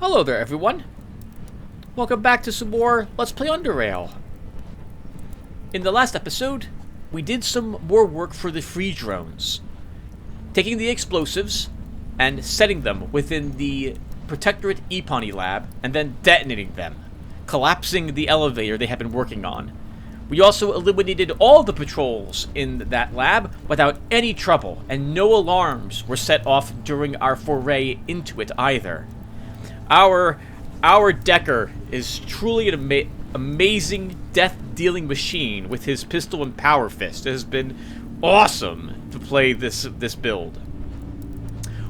Hello there, everyone. Welcome back to some more Let's Play Underrail. In the last episode, we did some more work for the free drones, taking the explosives and setting them within the Protectorate Epony lab and then detonating them, collapsing the elevator they had been working on. We also eliminated all the patrols in that lab without any trouble, and no alarms were set off during our foray into it either. Our Decker is truly an amazing death-dealing machine with his pistol and power fist. It has been awesome to play this build.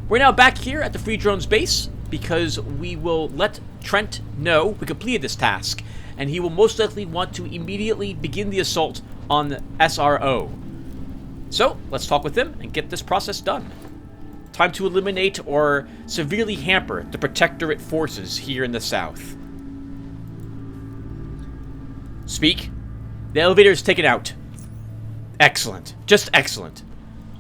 We're now back here at the Free Drones base because we will let Trent know we completed this task, and he will most likely want to immediately begin the assault on the SRO. So, let's talk with him and get this process done. Time to eliminate or severely hamper the Protectorate forces here in the south. Speak. The elevator is taken out. Excellent. Just excellent.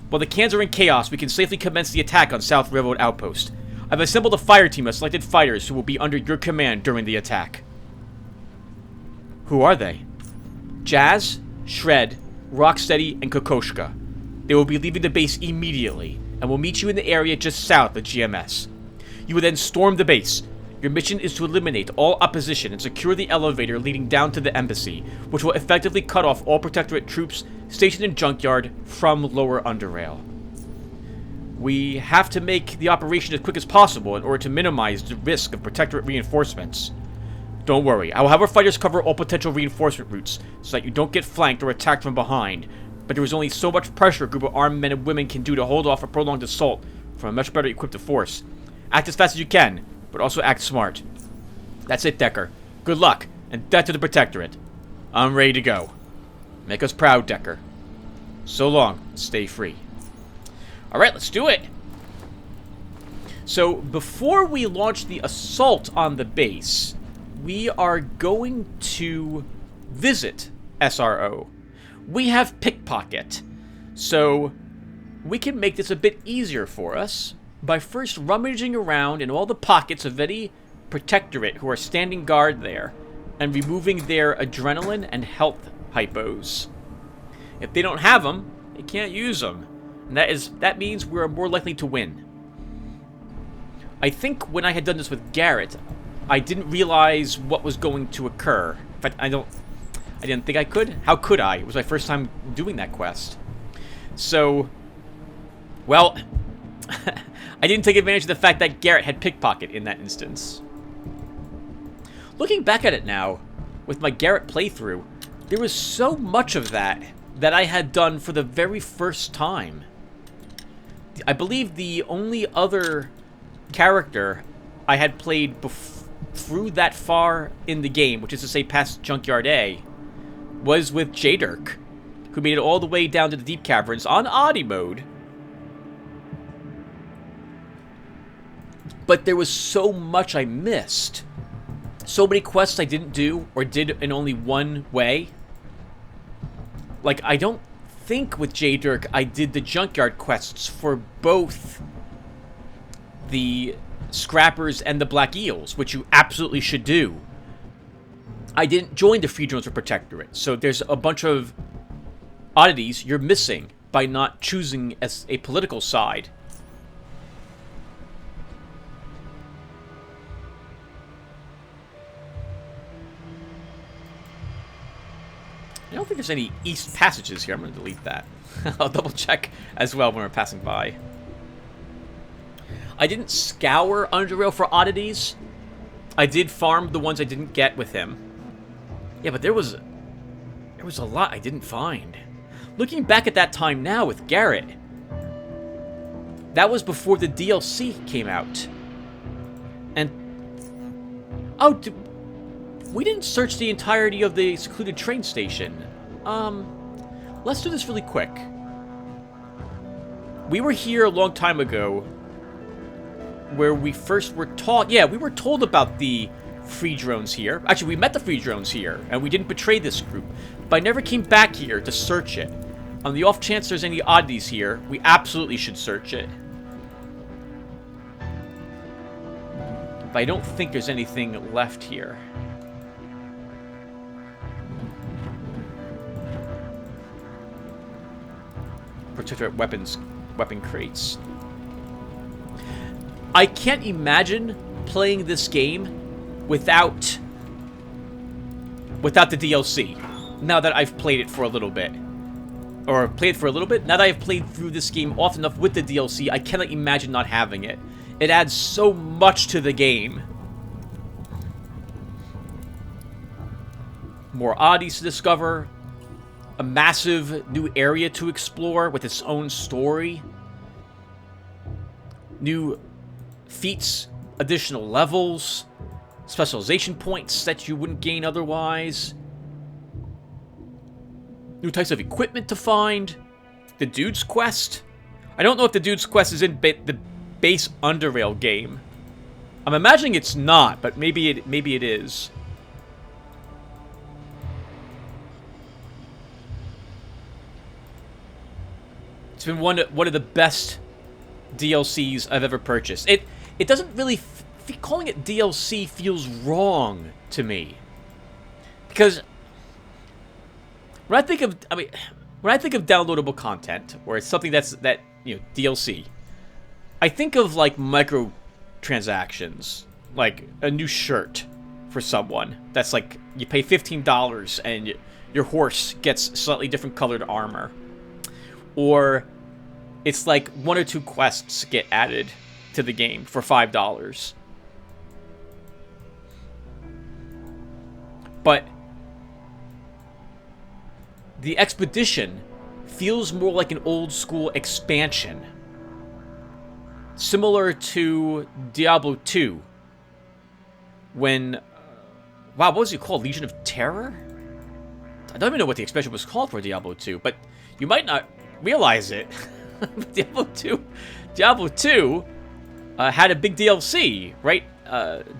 While the cans are in chaos, we can safely commence the attack on South Railroad Outpost. I've assembled a fire team of selected fighters who will be under your command during the attack. Who are they? Jazz, Shred, Rocksteady, and Kokoschka. They will be leaving the base immediately, and will meet you in the area just south of GMS. You will then storm the base. Your mission is to eliminate all opposition and secure the elevator leading down to the embassy, which will effectively cut off all Protectorate troops stationed in Junkyard from Lower Underrail. We have to make the operation as quick as possible in order to minimize the risk of Protectorate reinforcements. Don't worry, I will have our fighters cover all potential reinforcement routes so that you don't get flanked or attacked from behind. But there is only so much pressure a group of armed men and women can do to hold off a prolonged assault from a much better equipped force. Act as fast as you can, but also act smart. That's it, Decker. Good luck, and death to the Protectorate. I'm ready to go. Make us proud, Decker. So long, stay free. Alright, let's do it! So, before we launch the assault on the base, we are going to visit SRO. We have Pickpocket, so we can make this a bit easier for us by first rummaging around in all the pockets of any Protectorate who are standing guard there and removing their adrenaline and health hypos. If they don't have them, they can't use them, and that means we're more likely to win. I think when I had done this with Garrett, I didn't realize what was going to occur. In fact, I didn't think I could. How could I? It was my first time doing that quest. So, well, I didn't take advantage of the fact that Garrett had Pickpocket in that instance. Looking back at it now, with my Garrett playthrough, there was so much of that I had done for the very first time. I believe the only other character I had played through that far in the game, which is to say past Junkyard A, was with J-Dirk, who made it all the way down to the Deep Caverns on Oddie mode. But there was so much I missed. So many quests I didn't do, or did in only one way. Like, I don't think with J-Dirk I did the Junkyard quests for both the Scrappers and the Black Eels, which you absolutely should do. I didn't join the Free Drones or Protectorate, so there's a bunch of oddities you're missing by not choosing as a political side. I don't think there's any east passages here. I'm going to delete that. I'll double check as well when we're passing by. I didn't scour Underrail for oddities. I did farm the ones I didn't get with him. Yeah, but there was a lot I didn't find. Looking back at that time now with Garrett, that was before the DLC came out. And oh, we didn't search the entirety of the secluded train station. Let's do this really quick. We were here a long time ago where we first were taught, yeah, we were told about the free drones here. Actually, we met the free drones here, and we didn't betray this group. But I never came back here to search it. On the off chance there's any oddities here, we absolutely should search it. But I don't think there's anything left here. Protectorate weapon crates. I can't imagine playing this game without the DLC. Now that I've played it for a little bit. Or played for a little bit. Now that I've played through this game often enough with the DLC, I cannot imagine not having it. It adds so much to the game. More oddities to discover. A massive new area to explore with its own story. New feats, additional levels, specialization points that you wouldn't gain otherwise. New types of equipment to find. The Dude's Quest. I don't know if the Dude's Quest is in the base Underrail game. I'm imagining it's not, but maybe it is. It's been one of the best DLCs I've ever purchased. It doesn't really... calling it DLC feels wrong to me. Because... when I think of downloadable content, or it's something that DLC, I think of like microtransactions, like a new shirt for someone. That's like you pay $15 and your horse gets slightly different colored armor, or it's like 1 or 2 quests get added to the game for $5. But the Expedition feels more like an old-school expansion. Similar to Diablo 2. When... wow, what was it called? Legion of Terror? I don't even know what the expansion was called for Diablo 2, but you might not realize it. Diablo 2 had a big DLC, right?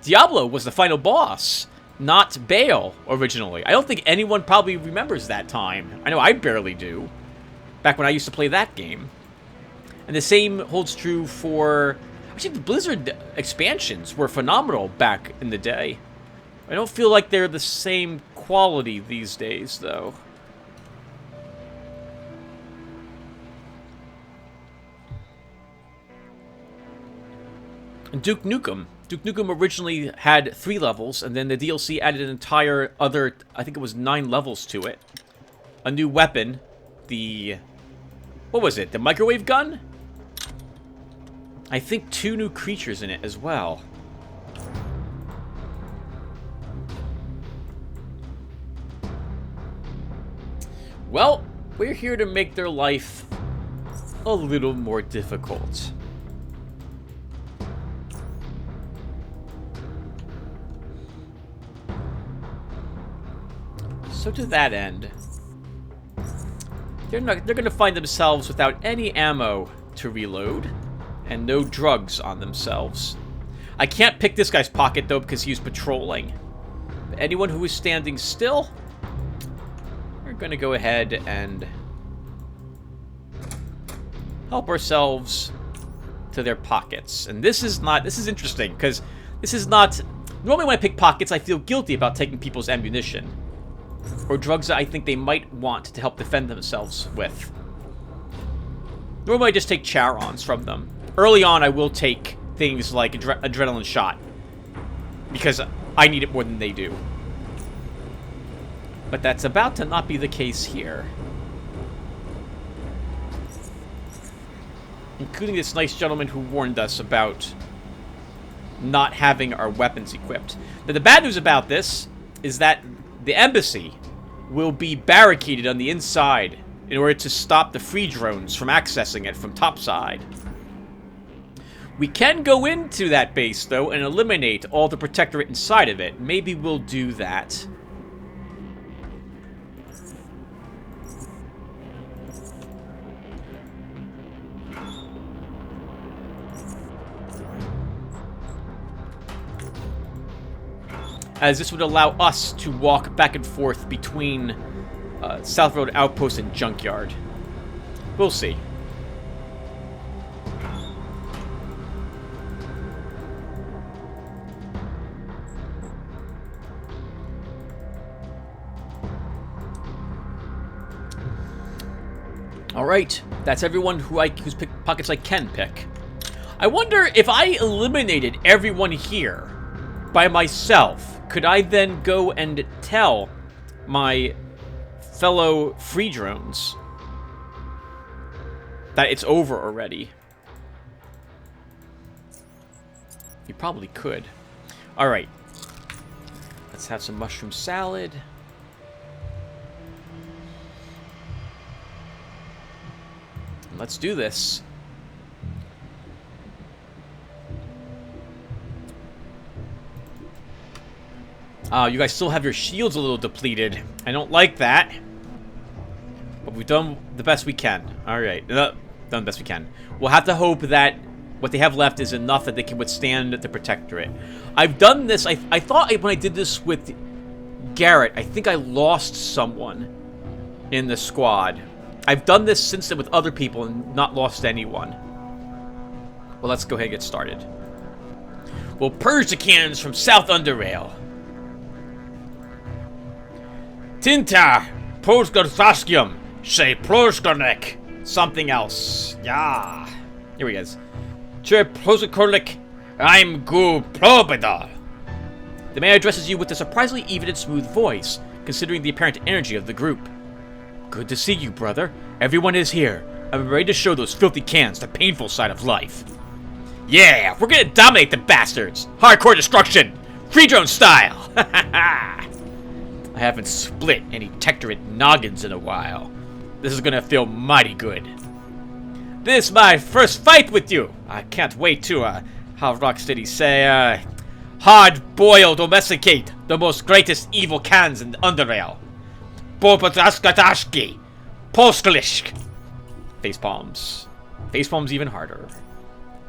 Diablo was the final boss. Not Baal, originally. I don't think anyone probably remembers that time. I know I barely do. Back when I used to play that game. And the same holds true for... actually, the Blizzard expansions were phenomenal back in the day. I don't feel like they're the same quality these days, though. And Duke Nukem. Duke Nukem originally had 3 levels, and then the DLC added an entire other, I think it was 9 levels to it. A new weapon, the... what was it? The microwave gun? I think 2 new creatures in it as well. Well, we're here to make their life a little more difficult. So to that end, they're going to find themselves without any ammo to reload, and no drugs on themselves. I can't pick this guy's pocket though because he's patrolling. But anyone who is standing still, we're going to go ahead and help ourselves to their pockets. And this is interesting because this is not... normally when I pick pockets, I feel guilty about taking people's ammunition. Or drugs that I think they might want to help defend themselves with. Normally I just take Charons from them. Early on I will take things like adrenaline shot. Because I need it more than they do. But that's about to not be the case here. Including this nice gentleman who warned us about not having our weapons equipped. Now the bad news about this is that the embassy will be barricaded on the inside in order to stop the free drones from accessing it from topside. We can go into that base, though, and eliminate all the protectorate inside of it. Maybe we'll do that. As this would allow us to walk back and forth between South Road Outpost and Junkyard. We'll see. Alright, that's everyone whose pockets I can pick. I wonder if I eliminated everyone here by myself, could I then go and tell my fellow free drones that it's over already? You probably could. Alright. Let's have some mushroom salad. Let's do this. You guys still have your shields a little depleted. I don't like that. But we've done the best we can. Alright. Done the best we can. We'll have to hope that what they have left is enough that they can withstand the Protectorate. I've done this. I thought when I did this with Garrett, I think I lost someone in the squad. I've done this since then with other people and not lost anyone. Well, let's go ahead and get started. We'll purge the cannons from South Underrail. Tinta, Borzbosledachki, say Pokzlich. Something else. Yeah. Here we go. Pokzlich, I'm good probadal. The man addresses you with a surprisingly even and smooth voice, considering the apparent energy of the group. Good to see you, brother. Everyone is here. I'm ready to show those filthy cans the painful side of life. Yeah, we're gonna dominate the bastards. Hardcore destruction. Free drone style. I haven't split any Tectorate noggins in a while. This is gonna feel mighty good. This is my first fight with you. I can't wait to, how Rocksteady say, hard-boil domesticate the most greatest evil cans in Underrail. Borzbosledachki Pokzlich. Face palms. Face palms even harder.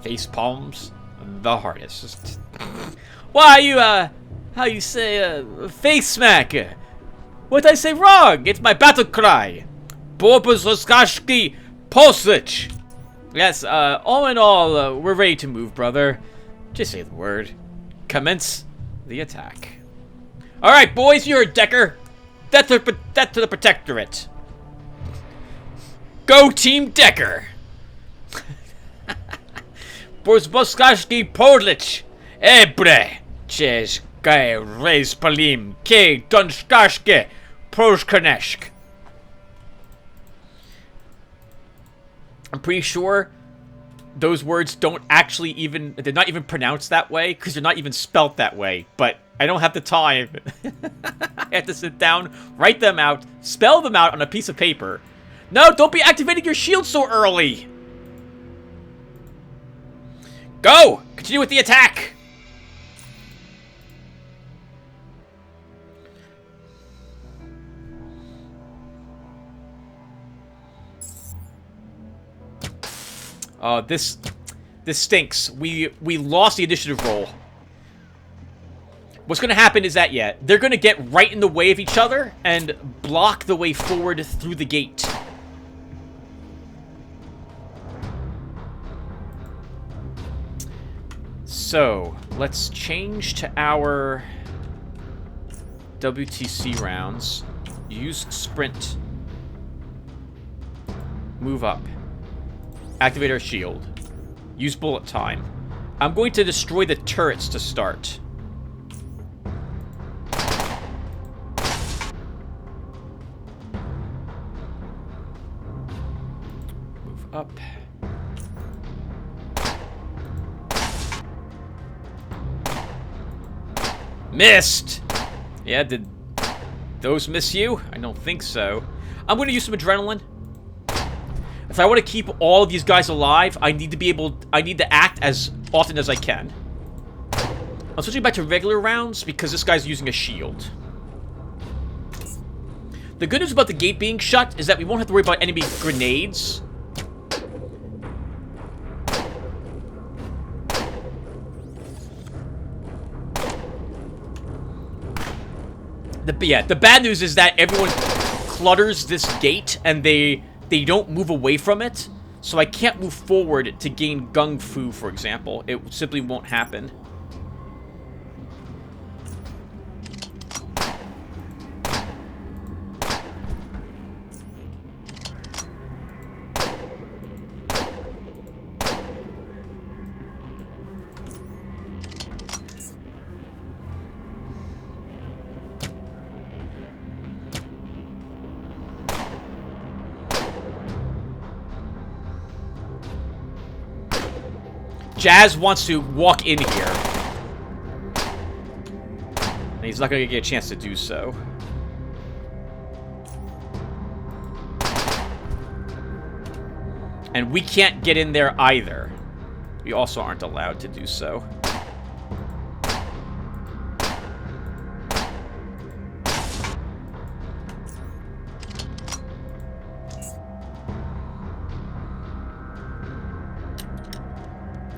Face palms the hardest. Why you how you say face smack? What I say wrong? It's my battle cry. Borzbosledachki Pokzlich. Yes, all in all, we're ready to move, brother. Just say the word. Commence the attack. Alright, boys, you're a Decker. Death to the Protectorate. Go Team Decker. Borzbosledachki Pokzlich. Ebre. Ches Gai Reis Palim. K Donskashke. Prozhkaneshk. I'm pretty sure those words don't actually even, they're not even pronounced that way, because they're not even spelt that way, but I don't have the time. I have to sit down, write them out, spell them out on a piece of paper. No, don't be activating your shield so early! Go! Continue with the attack! This stinks. We lost the initiative roll. What's gonna happen is that, yeah, they're gonna get right in the way of each other and block the way forward through the gate. So, let's change to our WTC rounds. Use sprint. Move up. Activate our shield. Use bullet time. I'm going to destroy the turrets to start. Move up. Missed! Yeah, did those miss you? I don't think so. I'm going to use some adrenaline. If I want to keep all of these guys alive, I need to act as often as I can. I'm switching back to regular rounds because this guy's using a shield. The good news about the gate being shut is that we won't have to worry about enemy grenades. The bad news is that everyone clutters this gate and they don't move away from it, so I can't move forward to gain Gung Fu, for example. It simply won't happen. Jazz wants to walk in here. And he's not going to get a chance to do so. And we can't get in there either. We also aren't allowed to do so.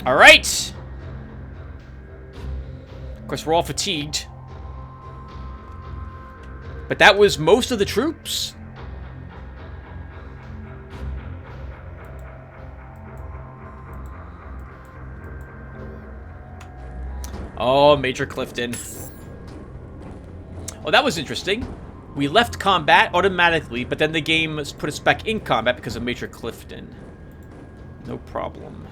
All right. Of course, we're all fatigued. But that was most of the troops. Oh, Major Clifton. Well, that was interesting. We left combat automatically, but then the game put us back in combat because of Major Clifton. No problem.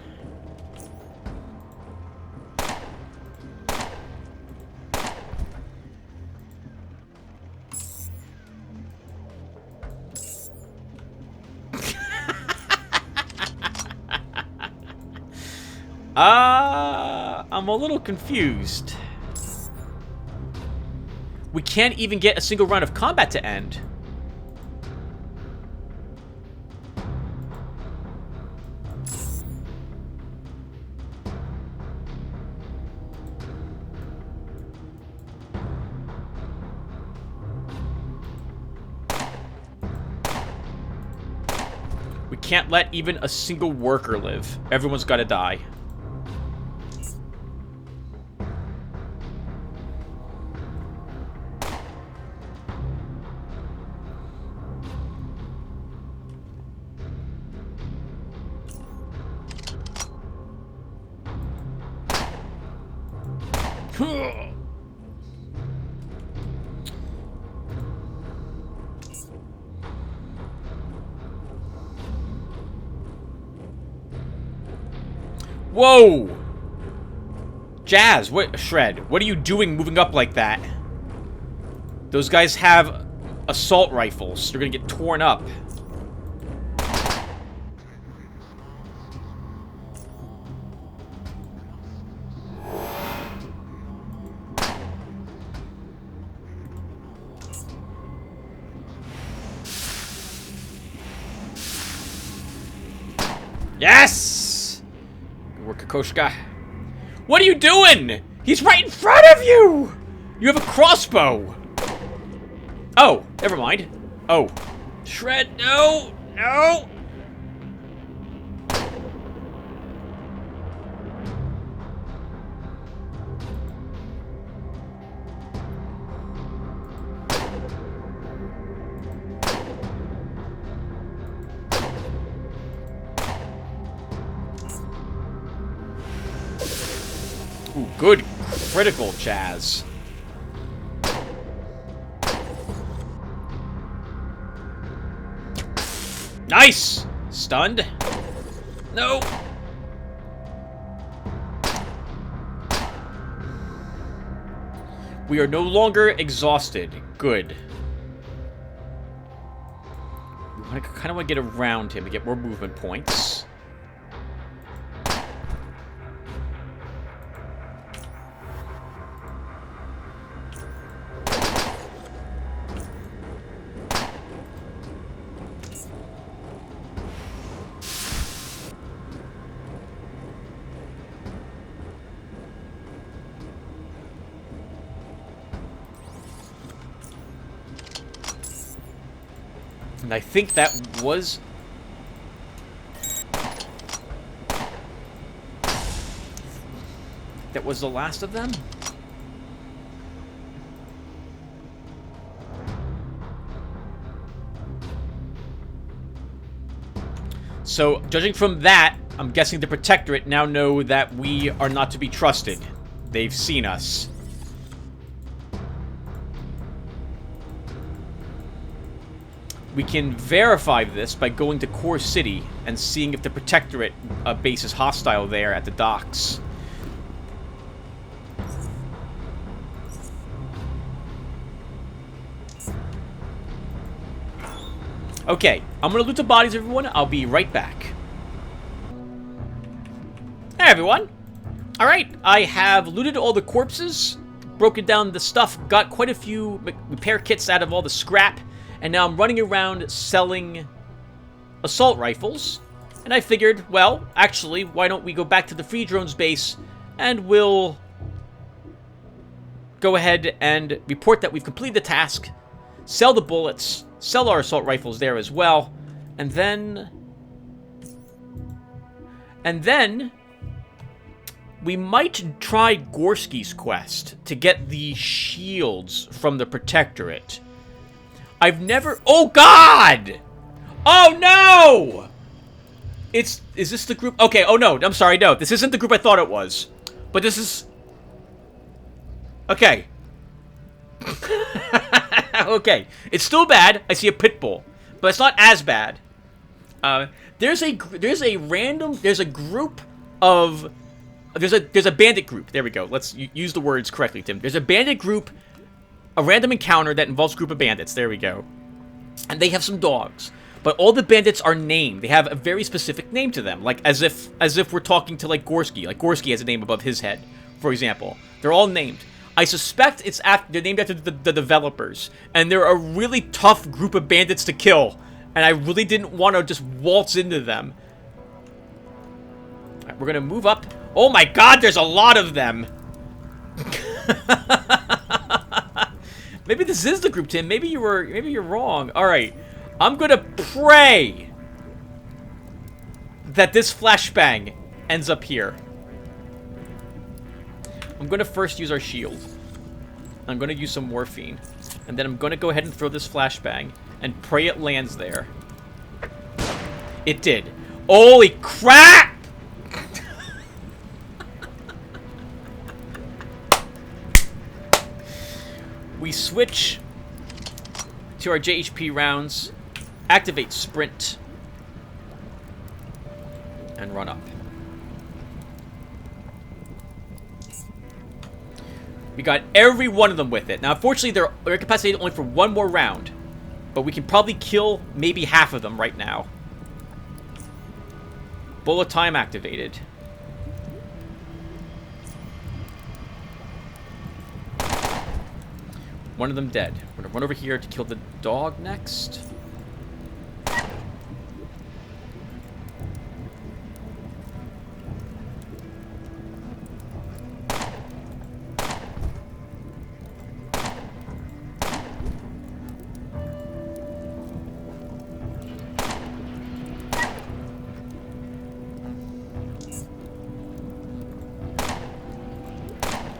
I'm a little confused. We can't even get a single round of combat to end. We can't let even a single worker live. Everyone's got to die. Whoa! Jazz, Shred, what are you doing moving up like that? Those guys have assault rifles. They're gonna get torn up. Yes! Good work, Kokoschka. What are you doing? He's right in front of you! You have a crossbow. Oh, never mind. Oh. Shred, no! No! Ooh, good critical, Jazz. Nice! Stunned. No! We are no longer exhausted. Good. I kind of want to get around him to get more movement points. And I think that was... that was the last of them? So, judging from that, I'm guessing the Protectorate now know that we are not to be trusted. They've seen us. We can verify this by going to Core City and seeing if the Protectorate base is hostile there at the docks. Okay, I'm gonna loot the bodies, everyone. I'll be right back. Hey, everyone. Alright, I have looted all the corpses, broken down the stuff, got quite a few repair kits out of all the scrap, and now I'm running around selling assault rifles. And I figured, well, actually, why don't we go back to the Free Drones base, and we'll go ahead and report that we've completed the task, sell the bullets, sell our assault rifles there as well, and then we might try Gorski's quest to get the shields from the Protectorate. I've never... Oh, God! Oh, no! Is this the group? Okay, oh, no, I'm sorry, no. This isn't the group I thought it was. But this is... Okay. Okay. It's still bad. I see a pit bull. But it's not as bad. There's a group of... There's a bandit group. There we go. Let's use the words correctly, Tim. There's a bandit group, a random encounter that involves a group of bandits. There we go. And they have some dogs. But all the bandits are named. They have a very specific name to them. Like, as if we're talking to, like, Gorski. Like, Gorski has a name above his head, for example. They're all named. I suspect they're named after the developers. And they're a really tough group of bandits to kill. And I really didn't want to just waltz into them. Alright, we're gonna move up. Oh my god, there's a lot of them! Maybe this is the group, Tim. Maybe you're wrong. Alright. I'm gonna pray that this flashbang ends up here. I'm gonna first use our shield. I'm gonna use some morphine. And then I'm gonna go ahead and throw this flashbang and pray it lands there. It did. Holy crap! We switch to our JHP rounds, activate sprint, and run up. We got every one of them with it. Now, unfortunately, they're incapacitated only for one more round, but we can probably kill maybe half of them right now. Bullet time activated. One of them dead. We're gonna run over here to kill the dog next.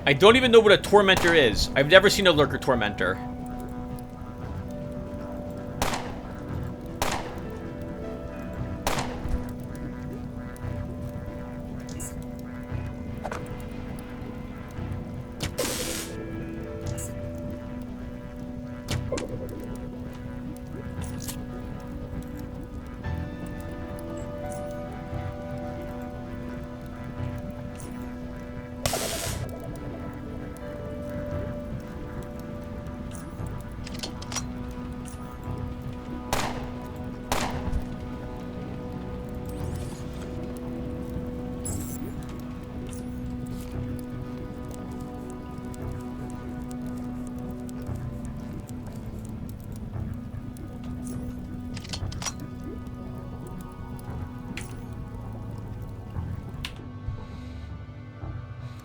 I don't even know what a tormentor is. I've never seen a lurker tormentor.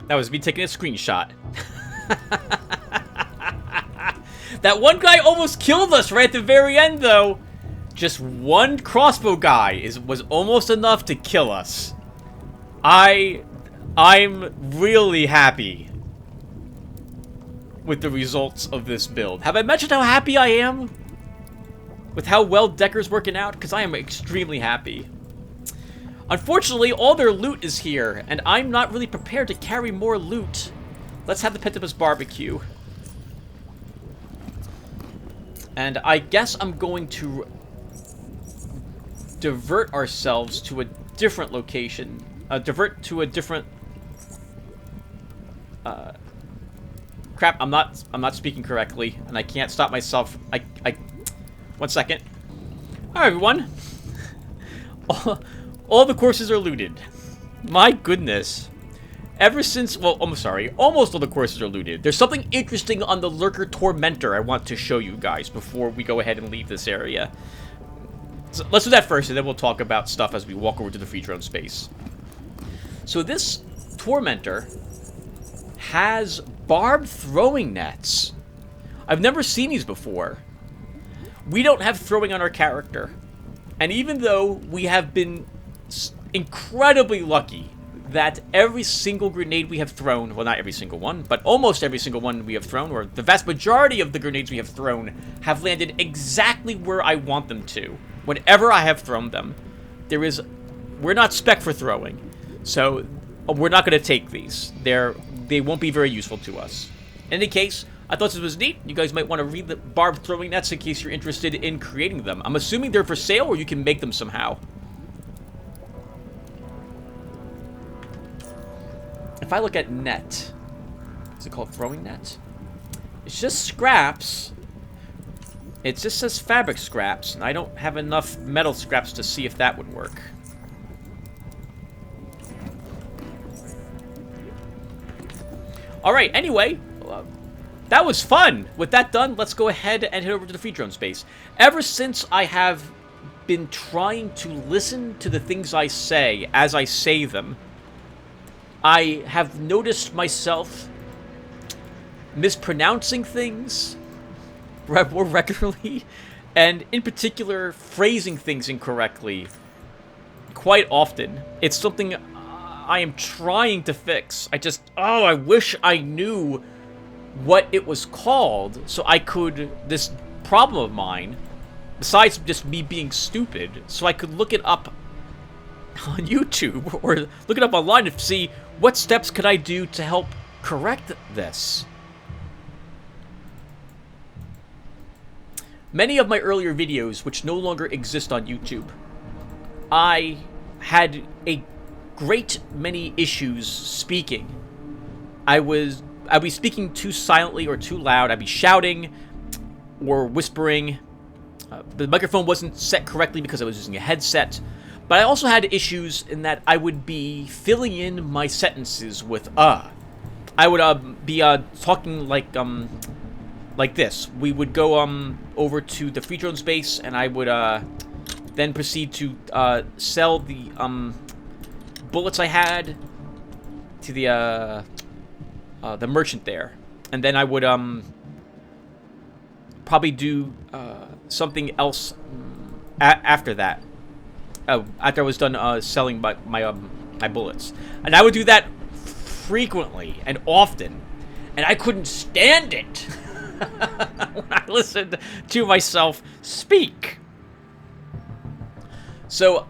That was me taking a screenshot. That one guy almost killed us right at the very end, though. Just one crossbow guy was almost enough to kill us. I'm really happy with the results of this build. Have I mentioned how happy I am with how well Decker's working out? Because I am extremely happy. Unfortunately, all their loot is here, and I'm not really prepared to carry more loot. Let's have the Pentibus barbecue. And I guess I'm going to divert ourselves to a different location. Divert to a different... crap, I'm not speaking correctly, and I can't stop myself. One second. Alright, everyone. All the courses are looted. My goodness. Ever since, well, I'm sorry, almost all the courses are looted. There's something interesting on the Lurker Tormentor I want to show you guys before we go ahead and leave this area. So let's do that first, and then we'll talk about stuff as we walk over to the free drone space. So this Tormentor has barbed throwing nets. I've never seen these before. We don't have throwing on our character. And even though we have been incredibly lucky that every single grenade we have thrown, well, not every single one, but almost every single one we have thrown, or the vast majority of the grenades we have thrown, have landed exactly where I want them to. Whenever I have thrown them, we're not spec for throwing, so we're not going to take these. They won't be very useful to us. In any case, I thought this was neat. You guys might want to read the barbed throwing nets in case you're interested in creating them. I'm assuming they're for sale, or you can make them somehow. If I look at net, is it called throwing net? It's just scraps. It just says fabric scraps, and I don't have enough metal scraps to see if that would work. Alright, anyway, that was fun. With that done, let's go ahead and head over to the free drone space. Ever since I have been trying to listen to the things I say as I say them, I have noticed myself mispronouncing things more regularly, and in particular, phrasing things incorrectly quite often. It's something I am trying to fix. I wish I knew what it was called so I could, this problem of mine, besides just me being stupid, so I could look it up on YouTube or look it up online to see what steps could I do to help correct this. Many of my earlier videos, which no longer exist on YouTube, I had a great many issues speaking. I'd be speaking too silently or too loud. I'd be shouting or whispering. The microphone wasn't set correctly because I was using a headset. But I also had issues in that I would be filling in my sentences with I would be talking like this. We would go over to the free drone space, and I would then proceed to sell the bullets I had to the merchant there, and then I would probably do something else after that. After I was done selling my bullets, and I would do that frequently and often, and I couldn't stand it when I listened to myself speak. So,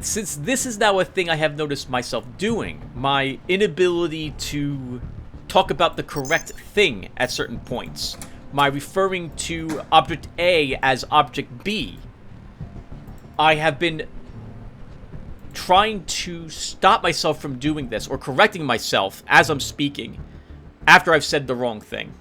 since this is now a thing I have noticed myself doing, my inability to talk about the correct thing at certain points, my referring to object A as object B, I have been trying to stop myself from doing this, or correcting myself as I'm speaking, after I've said the wrong thing.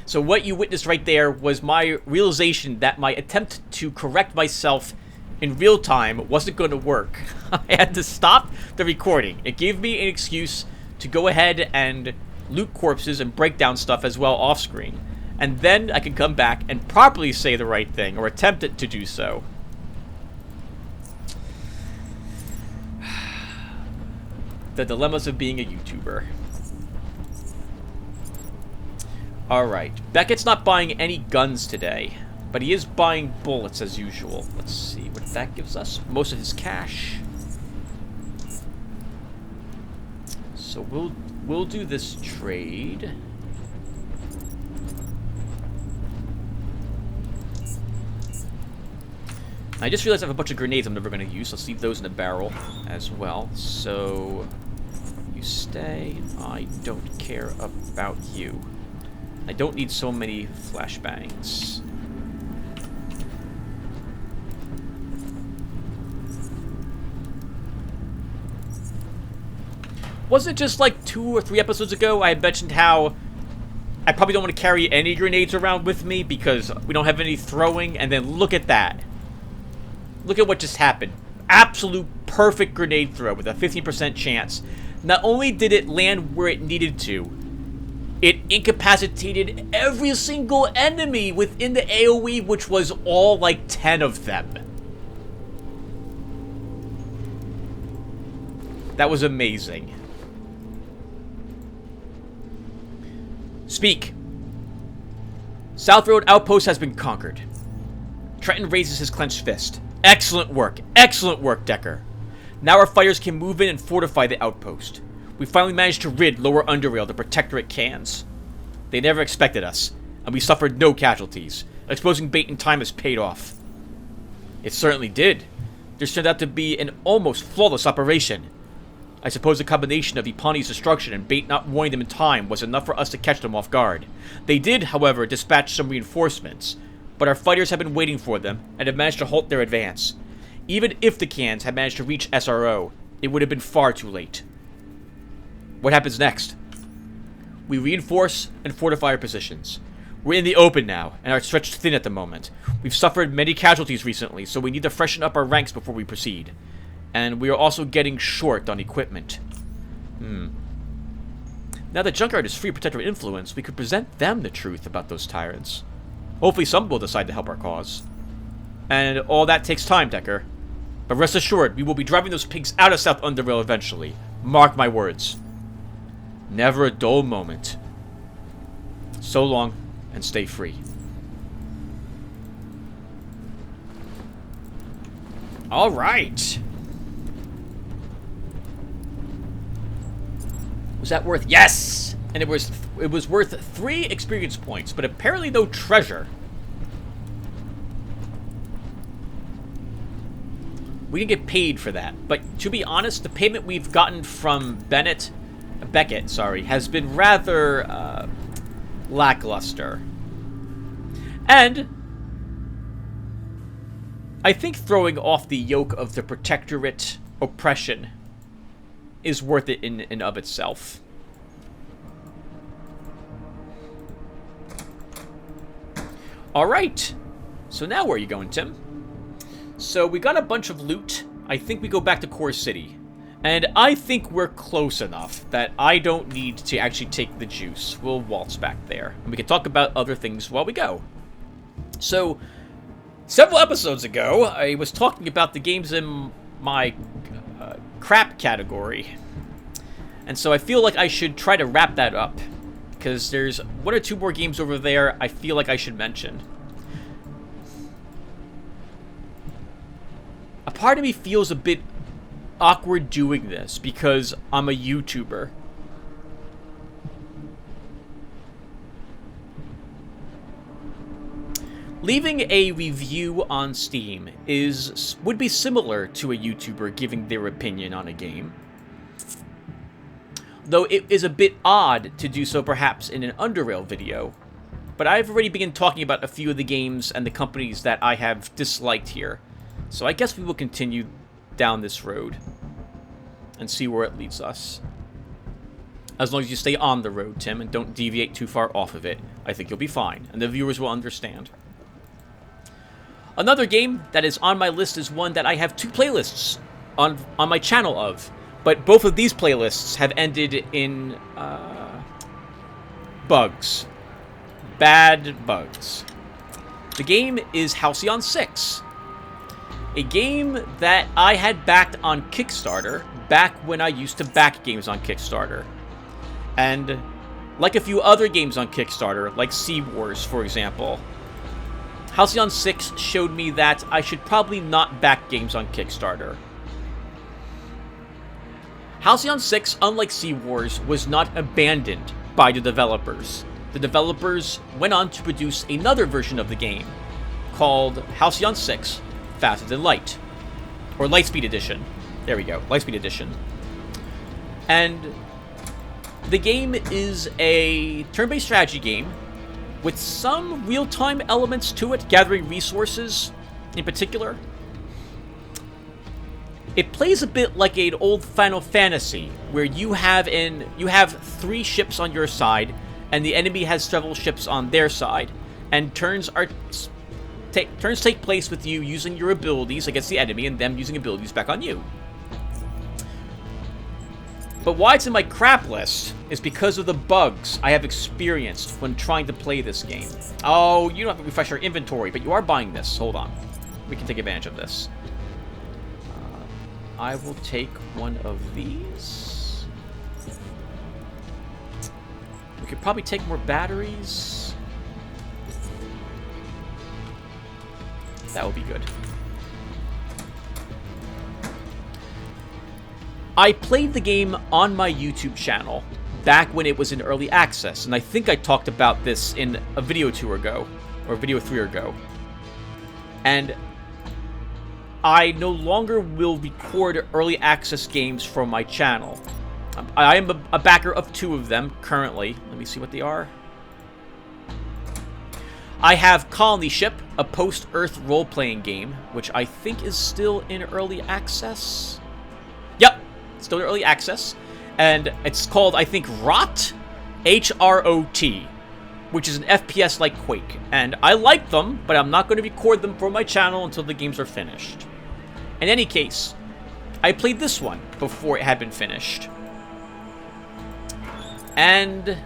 So what you witnessed right there was my realization that my attempt to correct myself in real time wasn't going to work. I had to stop the recording. It gave me an excuse to go ahead and loot corpses and break down stuff as well off screen. And then I can come back and properly say the right thing, or attempt it to do so. The dilemmas of being a YouTuber. Alright, Beckett's not buying any guns today, but he is buying bullets as usual. Let's see what that gives us. Most of his cash. So we'll do this trade. I just realized I have a bunch of grenades I'm never going to use. Let's leave those in a barrel as well. So, you stay. I don't care about you. I don't need so many flashbangs. Wasn't it just like 2 or 3 episodes ago I had mentioned how I probably don't want to carry any grenades around with me because we don't have any throwing, and then look at that. Look at what just happened. absolute perfect grenade throw with a 15% chance. Not only did it land where it needed to, it incapacitated every single enemy within the AoE, which was all like 10 of them. That was amazing. Speak. South Road Outpost has been conquered. Trenton raises his clenched fist. Excellent work, Decker. Now our fighters can move in and fortify the outpost. We finally managed to rid Lower Underrail, the Protectorate cans. They never expected us, and we suffered no casualties. Exposing bait in time has paid off. It certainly did. This turned out to be an almost flawless operation. I suppose a combination of Epani's destruction and bait not warning them in time was enough for us to catch them off guard. They did, however, dispatch some reinforcements, but our fighters have been waiting for them and have managed to halt their advance. Even if the cans had managed to reach SRO, it would have been far too late. What happens next? We reinforce and fortify our positions. We're in the open now, and are stretched thin at the moment. We've suffered many casualties recently, so we need to freshen up our ranks before we proceed. And we are also getting short on equipment. Now that Junkyard is free of protector influence, we could present them the truth about those tyrants. Hopefully some will decide to help our cause. And all that takes time, Decker. But rest assured, we will be driving those pigs out of South Underrail eventually. Mark my words. Never a dull moment. So long, and stay free. All right. Was that worth? Yes! And it was worth 3 experience points, but apparently no treasure. We didn't get paid for that. But to be honest, the payment we've gotten from Beckett, has been rather lackluster. And I think throwing off the yoke of the Protectorate oppression is worth it in and of itself. Alright. So now where are you going, Tim? So we got a bunch of loot. I think we go back to Core City. And I think we're close enough that I don't need to actually take the juice. We'll waltz back there. And we can talk about other things while we go. So, several episodes ago, I was talking about the games in my crap category. And so I feel like I should try to wrap that up. Because there's 1 or 2 more games over there I feel like I should mention. A part of me feels a bit awkward doing this because I'm a YouTuber. Leaving a review on Steam would be similar to a YouTuber giving their opinion on a game. Though it is a bit odd to do so perhaps in an Underrail video. But I've already begun talking about a few of the games and the companies that I have disliked here. So I guess we will continue down this road and see where it leads us. As long as you stay on the road, Tim, and don't deviate too far off of it, I think you'll be fine, and the viewers will understand. Another game that is on my list is one that I have 2 playlists on my channel of, but both of these playlists have ended in bugs. Bad bugs. The game is Halcyon 6. A game that I had backed on Kickstarter back when I used to back games on Kickstarter. And like a few other games on Kickstarter, like Sea Wars, for example, Halcyon 6 showed me that I should probably not back games on Kickstarter. Halcyon 6, unlike Sea Wars, was not abandoned by the developers. The developers went on to produce another version of the game called Halcyon 6 Faster Than Light, or Lightspeed Edition. There we go, Lightspeed Edition. And the game is a turn-based strategy game with some real-time elements to it, gathering resources in particular. It plays a bit like an old Final Fantasy, where you have 3 ships on your side, and the enemy has several ships on their side, and turns are turns take place with you using your abilities against the enemy and them using abilities back on you. But why it's in my crap list is because of the bugs I have experienced when trying to play this game. Oh, you don't have to refresh your inventory, but you are buying this. Hold on. We can take advantage of this. I will take one of these. We could probably take more batteries. That would be good. I played the game on my YouTube channel back when it was in early access, and I think I talked about this in a video 2 ago, or video 3 ago. And I no longer will record early access games from my channel. I am a backer of 2 of them currently. Let me see what they are. I have Colony Ship, a post-Earth role-playing game, which I think is still in early access. Yep. Still in early access, and it's called, I think, ROT, H-R-O-T, which is an FPS like Quake, and I like them, but I'm not going to record them for my channel until the games are finished. In any case, I played this one before it had been finished, and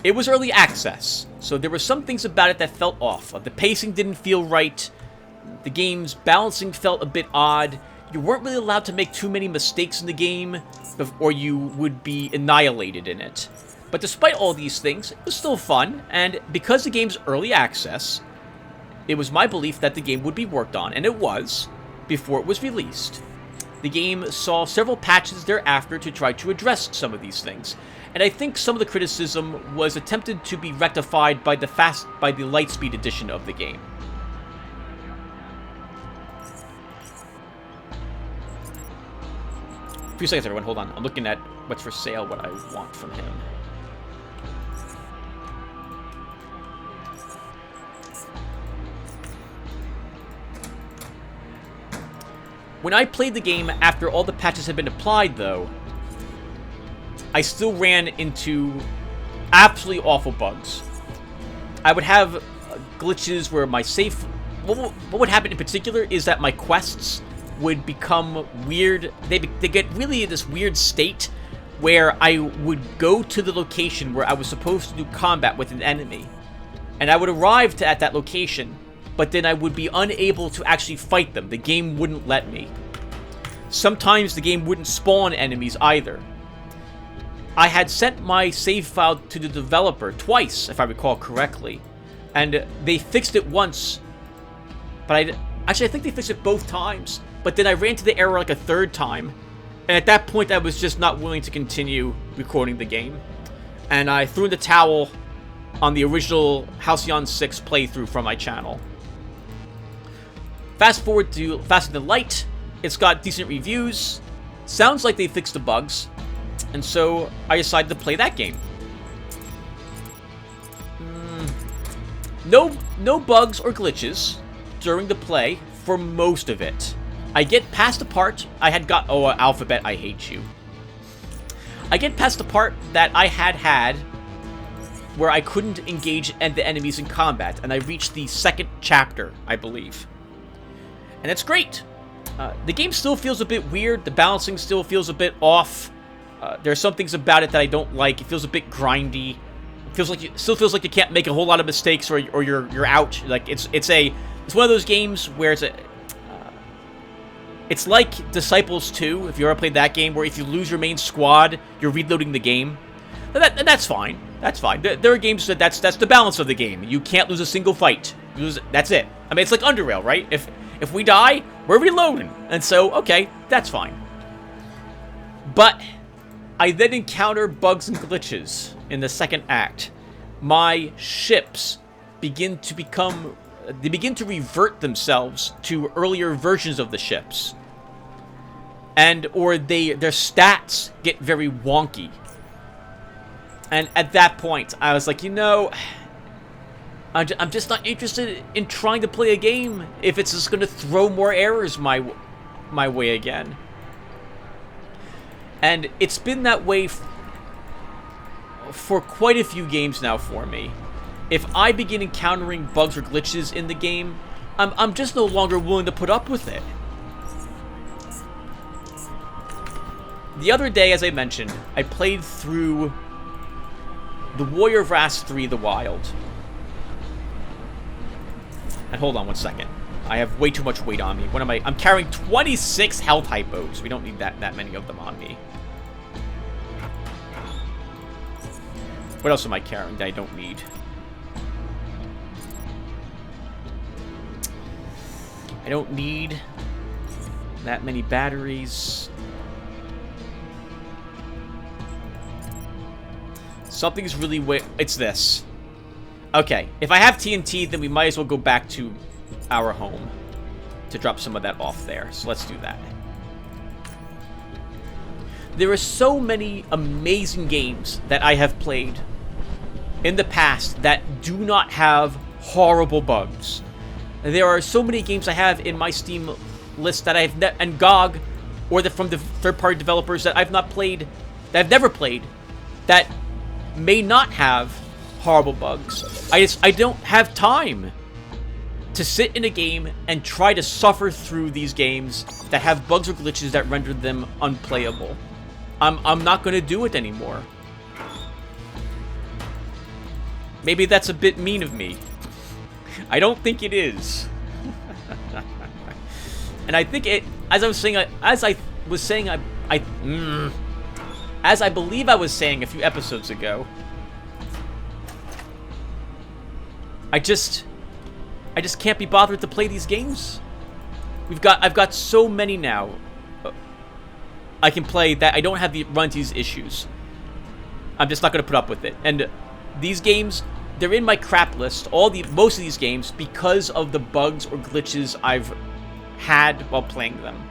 it was early access, so there were some things about it that felt off. The pacing didn't feel right, the game's balancing felt a bit odd. You weren't really allowed to make too many mistakes in the game, or you would be annihilated in it. But despite all these things, it was still fun, and because the game's early access, it was my belief that the game would be worked on, and it was, before it was released. The game saw several patches thereafter to try to address some of these things, and I think some of the criticism was attempted to be rectified by the Lightspeed edition of the game. A few seconds, everyone. Hold on. I'm looking at what's for sale, what I want from him. When I played the game after all the patches had been applied, though, I still ran into absolutely awful bugs. I would have glitches where my safe... What would happen in particular is that my quests would become weird. They get really in this weird state where I would go to the location where I was supposed to do combat with an enemy, and I would arrive at that location, but then I would be unable to actually fight them. The game wouldn't let me. Sometimes the game wouldn't spawn enemies either. I had sent my save file to the developer twice, if I recall correctly, and they fixed it once, but I think they fixed it both times. But then I ran into the error like a 3rd time, and at that point I was just not willing to continue recording the game, and I threw in the towel on the original Halcyon 6 playthrough from my channel. Fast forward to Faster Than Light. It's got decent reviews, sounds like they fixed the bugs, and so I decided to play that game. No bugs or glitches during the play for most of it. I get past the part I had got... Oh, Alphabet, I hate you. I get past the part that I had where I couldn't engage the enemies in combat, and I reached the 2nd chapter, I believe. And that's great. The game still feels a bit weird. The balancing still feels a bit off. There are some things about it that I don't like. It feels a bit grindy. It still feels like you can't make a whole lot of mistakes, or you're out. Like it's one of those games where it's like Disciples 2, if you ever played that game, where if you lose your main squad, you're reloading the game. That's fine. That's fine. There are games that's the balance of the game. You can't lose a single fight. That's it. I mean, it's like Underrail, right? If we die, we're reloading. And so, okay, that's fine. But I then encounter bugs and glitches in the 2nd act. My ships begin to revert themselves to earlier versions of the ships. Or their stats get very wonky. And at that point, I was like, I'm just not interested in trying to play a game if it's just going to throw more errors my way again. And it's been that way for quite a few games now for me. if I begin encountering bugs or glitches in the game, I'm just no longer willing to put up with it. The other day, as I mentioned, I played through the Warrior of Wrath 3: The Wild. And hold on one second. I have way too much weight on me. What am I? I'm carrying 26 health hypos. We don't need that many of them on me. What else am I carrying that I don't need? I don't need that many batteries. Something's really it's this. Okay, if I have TNT, then we might as well go back to our home to drop some of that off there. So let's do that. There are so many amazing games that I have played in the past that do not have horrible bugs. There are so many games I have in my Steam list that and GOG, or from the third-party developers that I've not played, that I've never played, that may not have horrible bugs. I don't have time to sit in a game and try to suffer through these games that have bugs or glitches that render them unplayable. I'm not going to do it anymore. Maybe that's a bit mean of me. I don't think it is. And I think it, as I believe I was saying a few episodes ago, I just can't be bothered to play these games. I've got so many now I can play that I don't have the run into these issues. I'm just not going to put up with it. And these games, they're in my crap list, most of these games, because of the bugs or glitches I've had while playing them.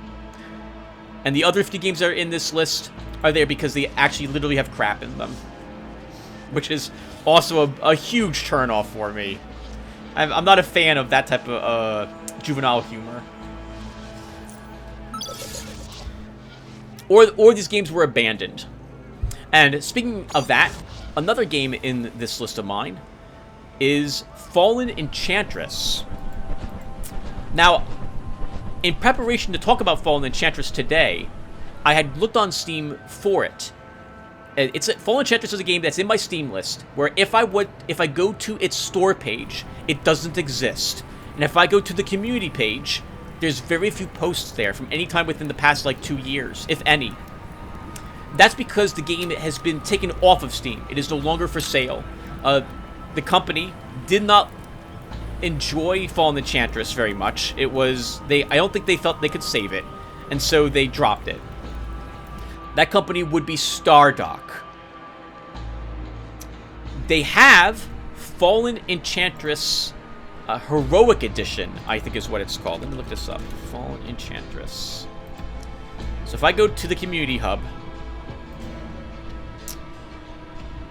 And the other 50 games that are in this list are there because they actually literally have crap in them. Which is also a huge turnoff for me. I'm not a fan of that type of juvenile humor. Or these games were abandoned. And speaking of that, another game in this list of mine is Fallen Enchantress. Now, in preparation to talk about Fallen Enchantress today, I had looked on Steam for it. Fallen Enchantress is a game that's in my Steam list, where if I go to its store page, it doesn't exist. And if I go to the community page, there's very few posts there from any time within the past, 2 years, if any. That's because the game has been taken off of Steam. It is no longer for sale. The company did not enjoy Fallen Enchantress very much. I don't think they felt they could save it, and so they dropped it. That company would be Stardock. They have Fallen Enchantress Heroic Edition, I think is what it's called. Let me look this up. Fallen Enchantress. So if I go to the community hub,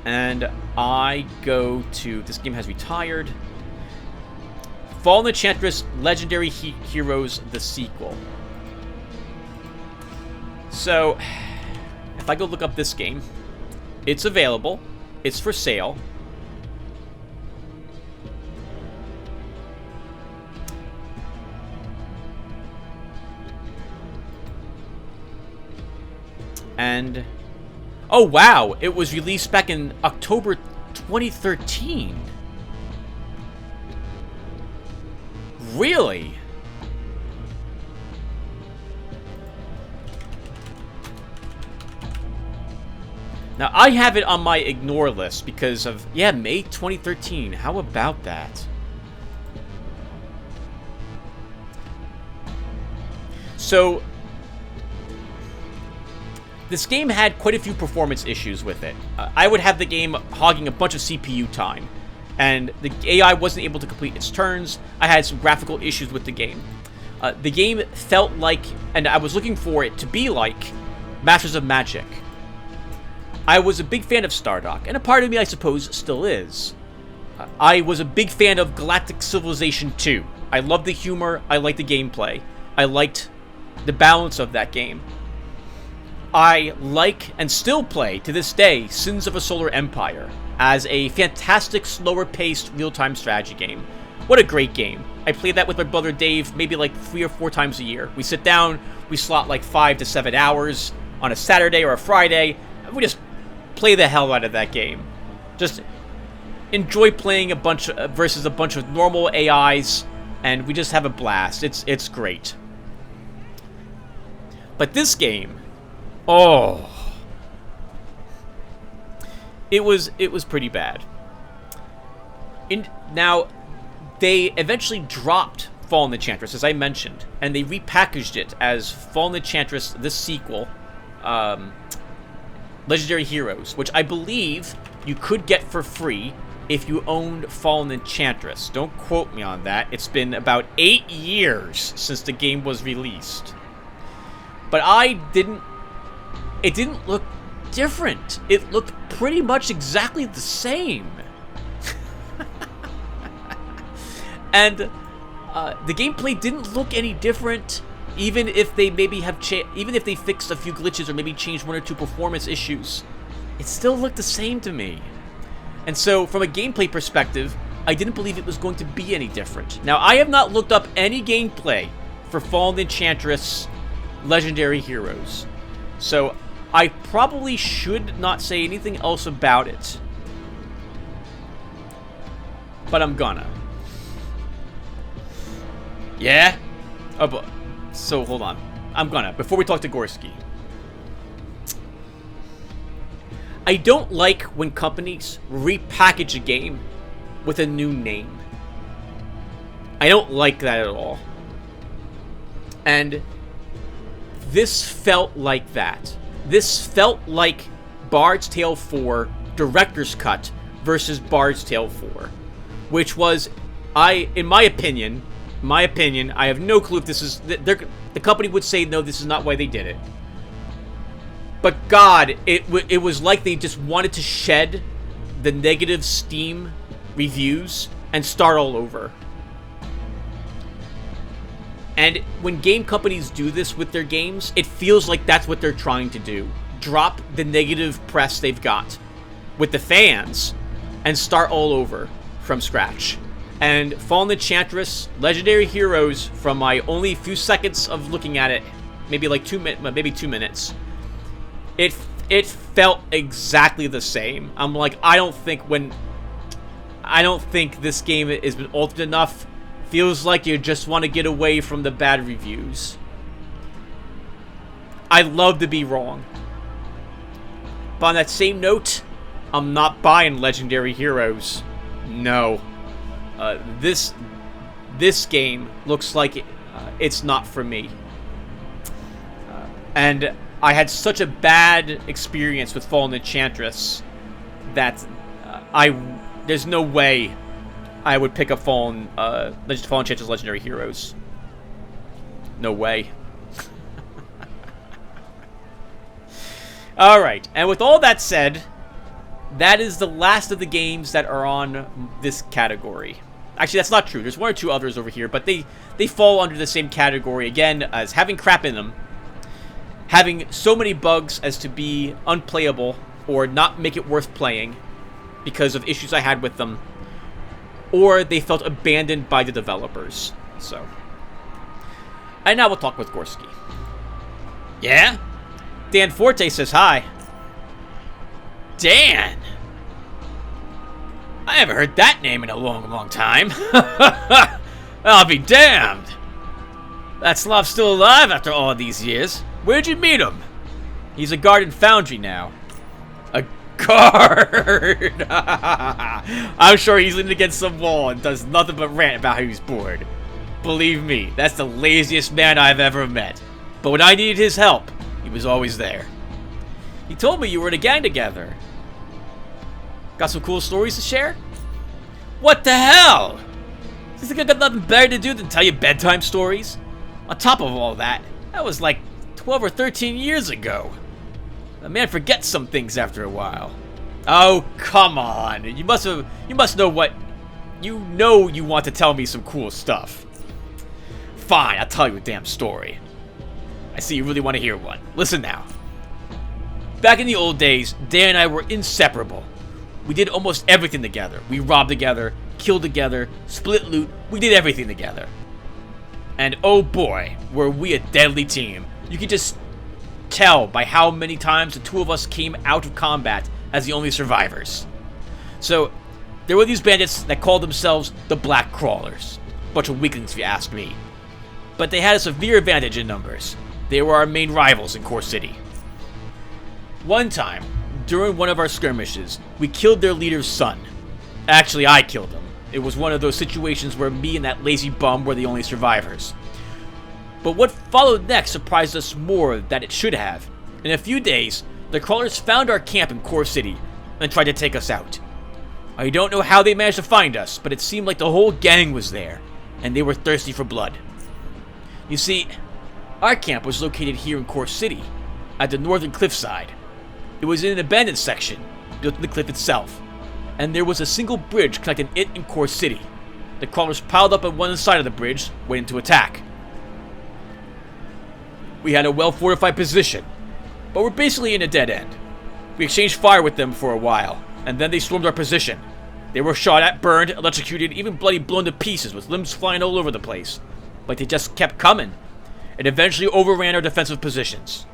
and I go to, this game has retired, Fallen Enchantress Legendary Heroes, the sequel. So, if I go look up this game, it's available, it's for sale. And, oh wow, it was released back in October 2013. Really? Now, I have it on my ignore list because of, yeah, May 2013. How about that? So, this game had quite a few performance issues with it. I would have the game hogging a bunch of CPU time, and the AI wasn't able to complete its turns. I had some graphical issues with the game. The game felt like, and I was looking for it to be like, Masters of Magic. I was a big fan of Stardock, and a part of me, I suppose, still is. I was a big fan of Galactic Civilization 2. I loved the humor, I liked the gameplay. I liked the balance of that game. I like, and still play, to this day, Sins of a Solar Empire. as a fantastic, slower-paced, real-time strategy game. What a great game. I play that with my brother Dave maybe like 3 or 4 times a year. We sit down, we slot like 5 to 7 hours on a Saturday or a Friday, and we just play the hell out of that game. Just enjoy playing versus a bunch of normal AIs, and we just have a blast. It's great. But this game, oh, it was pretty bad. Now, they eventually dropped Fallen Enchantress, as I mentioned, and they repackaged it as Fallen Enchantress, the sequel, Legendary Heroes, which I believe you could get for free if you owned Fallen Enchantress. Don't quote me on that. It's been about 8 years since the game was released. But it didn't look different. It looked pretty much exactly the same. And the gameplay didn't look any different, even if they maybe even if they fixed a few glitches or maybe changed 1 or 2 performance issues. It still looked the same to me. And so, from a gameplay perspective, I didn't believe it was going to be any different. Now, I have not looked up any gameplay for Fallen Enchantress Legendary Heroes, so I probably should not say anything else about it. But I'm gonna. Yeah? Oh, but, so, hold on. I'm gonna. Before we talk to Gorski. I don't like when companies repackage a game with a new name. I don't like that at all. And this felt like that. This felt like Bard's Tale 4 Director's Cut versus Bard's Tale 4. Which was, in my opinion, I have no clue if this is... The company would say, no, this is not why they did it. But God, it was like they just wanted to shed the negative Steam reviews and start all over. And when game companies do this with their games, it feels like that's what they're trying to do. Drop the negative press they've got with the fans and start all over from scratch. And Fallen Enchantress, Legendary Heroes, from my only few seconds of looking at it, maybe like 2 minutes, it felt exactly the same. I'm like, I don't think this game has been altered enough. Feels like you just want to get away from the bad reviews. I'd love to be wrong. But on that same note, I'm not buying Legendary Heroes. No. This game looks like it's not for me. And I had such a bad experience with Fallen Enchantress that there's no way I would pick up Fallen Enchantress Legendary Heroes. No way. Alright, and with all that said, that is the last of the games that are on this category. Actually, that's not true. There's 1 or 2 others over here, but they fall under the same category, again, as having crap in them, having so many bugs as to be unplayable or not make it worth playing because of issues I had with them, or they felt abandoned by the developers. So, and now we'll talk with Gorski. Yeah? Dan Forte says hi. Dan! I haven't heard that name in a long, long time. I'll be damned. That Slav's still alive after all these years. Where'd you meet him? He's a guard in Foundry now. A guard! I'm sure he's leaning against some wall and does nothing but rant about how he's bored. Believe me, that's the laziest man I've ever met. But when I needed his help, he was always there. He told me you were in a gang together. Got some cool stories to share? What the hell? You think I got nothing better to do than tell you bedtime stories? On top of all that, that was like 12 or 13 years ago. A man forgets some things after a while. Oh, come on. You must know what... You know you want to tell me some cool stuff. Fine, I'll tell you a damn story. I see you really want to hear one. Listen now. Back in the old days, Dan and I were inseparable. We did almost everything together. We robbed together, killed together, split loot. We did everything together. And oh boy, were we a deadly team. You could just tell by how many times the two of us came out of combat as the only survivors. So, there were these bandits that called themselves the Black Crawlers. Bunch of weaklings if you ask me. But they had a severe advantage in numbers. They were our main rivals in Core City. One time, during one of our skirmishes, we killed their leader's son. Actually, I killed him. It was one of those situations where me and that lazy bum were the only survivors. But what followed next surprised us more than it should have. In a few days, the crawlers found our camp in Core City and tried to take us out. I don't know how they managed to find us, but it seemed like the whole gang was there, and they were thirsty for blood. You see, our camp was located here in Core City, at the northern cliffside. It was in an abandoned section, built in the cliff itself, and there was a single bridge connecting it and Core City. The crawlers piled up on one side of the bridge, waiting to attack. We had a well-fortified position, but we're basically in a dead end. We exchanged fire with them for a while, and then they stormed our position. They were shot at, burned, electrocuted, even bloody blown to pieces with limbs flying all over the place. But they just kept coming, and eventually overran our defensive positions.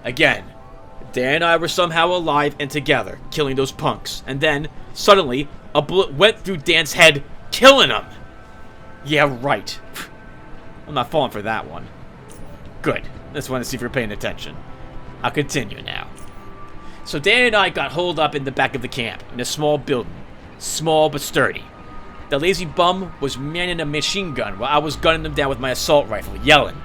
Again, Dan and I were somehow alive and together, killing those punks, and then, suddenly, a bullet went through Dan's head, killing him! Yeah, right. I'm not falling for that one. Good. Just wanted to see if you're paying attention. I'll continue now. So Dan and I got holed up in the back of the camp, in a small building. Small but sturdy. The lazy bum was manning a machine gun while I was gunning him down with my assault rifle, yelling.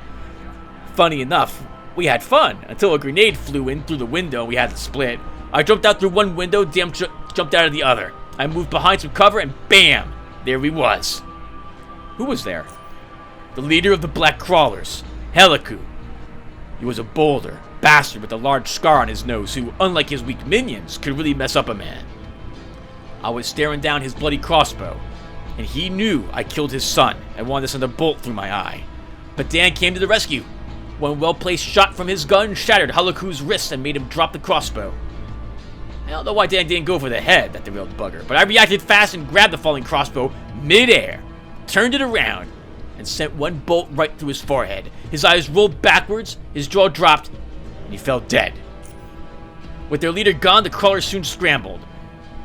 Funny enough, we had fun, until a grenade flew in through the window and we had to split. I jumped out through one window, Dan jumped out of the other. I moved behind some cover and bam! There he was. Who was there? The leader of the Black Crawlers, Heliku. He was a boulder, bastard with a large scar on his nose who, unlike his weak minions, could really mess up a man. I was staring down his bloody crossbow, and he knew I killed his son and wanted to send a bolt through my eye. But Dan came to the rescue. One well-placed shot from his gun shattered Heliku's wrist and made him drop the crossbow. I don't know why Dan didn't go for the head, that derailed bugger, but I reacted fast and grabbed the falling crossbow mid-air, turned it around, and sent one bolt right through his forehead. His eyes rolled backwards, his jaw dropped, and he fell dead. With their leader gone, the crawlers soon scrambled.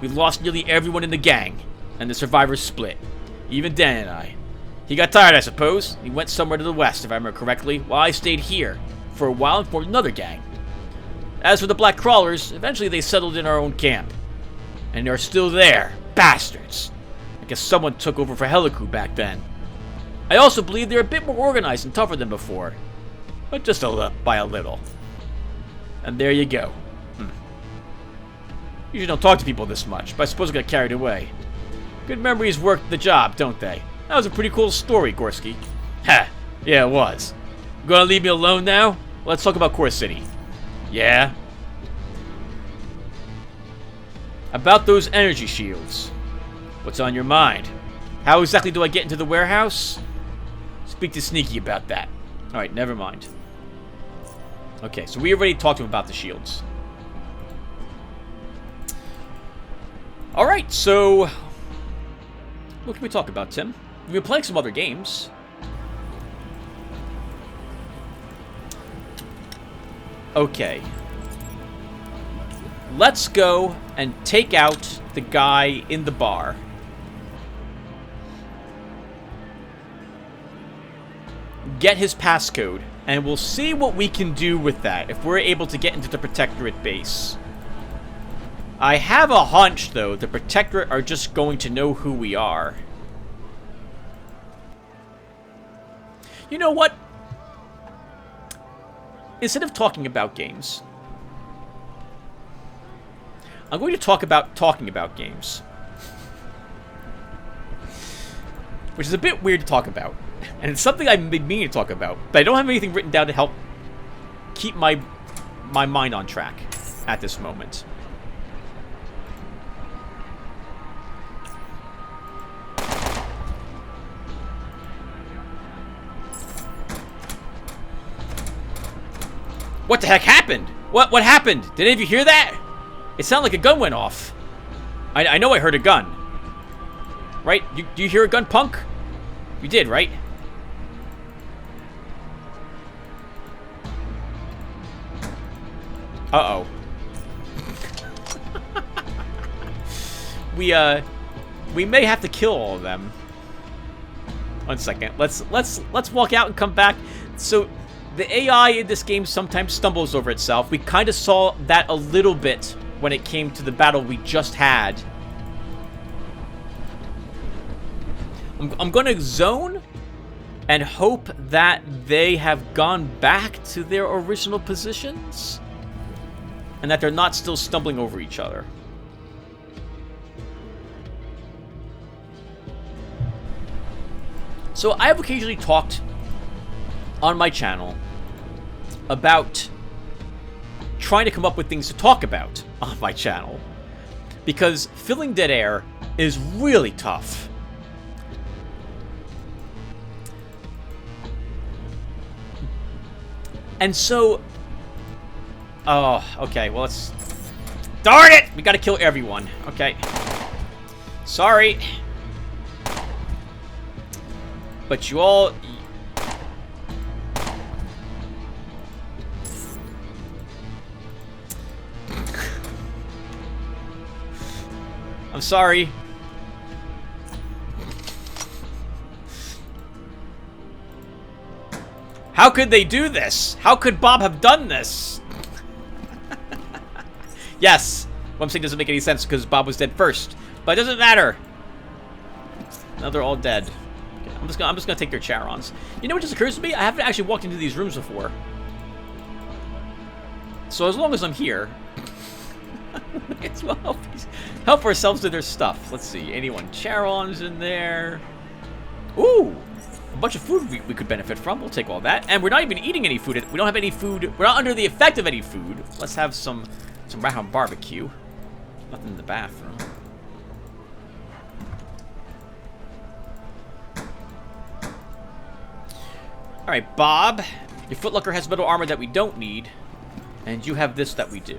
We lost nearly everyone in the gang, and the survivors split. Even Dan and I. He got tired, I suppose. He went somewhere to the west, if I remember correctly, while I stayed here for a while and formed another gang. As for the Black Crawlers, eventually they settled in our own camp. And they're still there. Bastards. I guess someone took over for Heliku back then. I also believe they're a bit more organized and tougher than before. But just by a little. And there you go. Usually don't talk to people this much, but I suppose I got carried away. Good memories work the job, don't they? That was a pretty cool story, Gorski. Ha! Yeah, it was. Gonna leave me alone now? Let's talk about Core City. Yeah? About those energy shields. What's on your mind? How exactly do I get into the warehouse? Speak to Sneaky about that. Alright, never mind. Okay, so we already talked to him about the shields. Alright, so what can we talk about, Tim? We've been playing some other games. Okay. Let's go and take out the guy in the bar. Get his passcode, and we'll see what we can do with that if we're able to get into the Protectorate base. I have a hunch, though, the Protectorate are just going to know who we are. You know what? Instead of talking about games, I'm going to talk about talking about games. Which is a bit weird to talk about. And it's something I've been meaning to talk about, but I don't have anything written down to help keep my mind on track at this moment. What the heck happened? What happened? Did any of you hear that? It sounded like a gun went off. I know I heard a gun. Right? Do you hear a gun, punk? You did, right? Uh-oh. We may have to kill all of them. 1 second. Let's walk out and come back. So, the AI in this game sometimes stumbles over itself. We kind of saw that a little bit when it came to the battle we just had. I'm going to zone and hope that they have gone back to their original positions and that they're not still stumbling over each other. So I have occasionally talked on my channel about trying to come up with things to talk about on my channel, because filling dead air is really tough. And so, oh, okay, well, let's, darn it, we gotta kill everyone. Okay, sorry, but you all, I'm sorry. How could they do this? How could Bob have done this? Yes, what I'm saying doesn't make any sense because Bob was dead first, but it doesn't matter. Now they're all dead. Okay, I'm just gonna take their Charons. You know what just occurs to me? I haven't actually walked into these rooms before. So as long as I'm here, as well help ourselves to their stuff. Let's see, anyone Charons in there? Ooh, a bunch of food we could benefit from. We'll take all that, and we're not even eating any food. We don't have any food. We're not under the effect of any food. Let's have some round barbecue. Nothing in the bathroom. All right, Bob, your footlocker has metal armor that we don't need, and you have this that we do.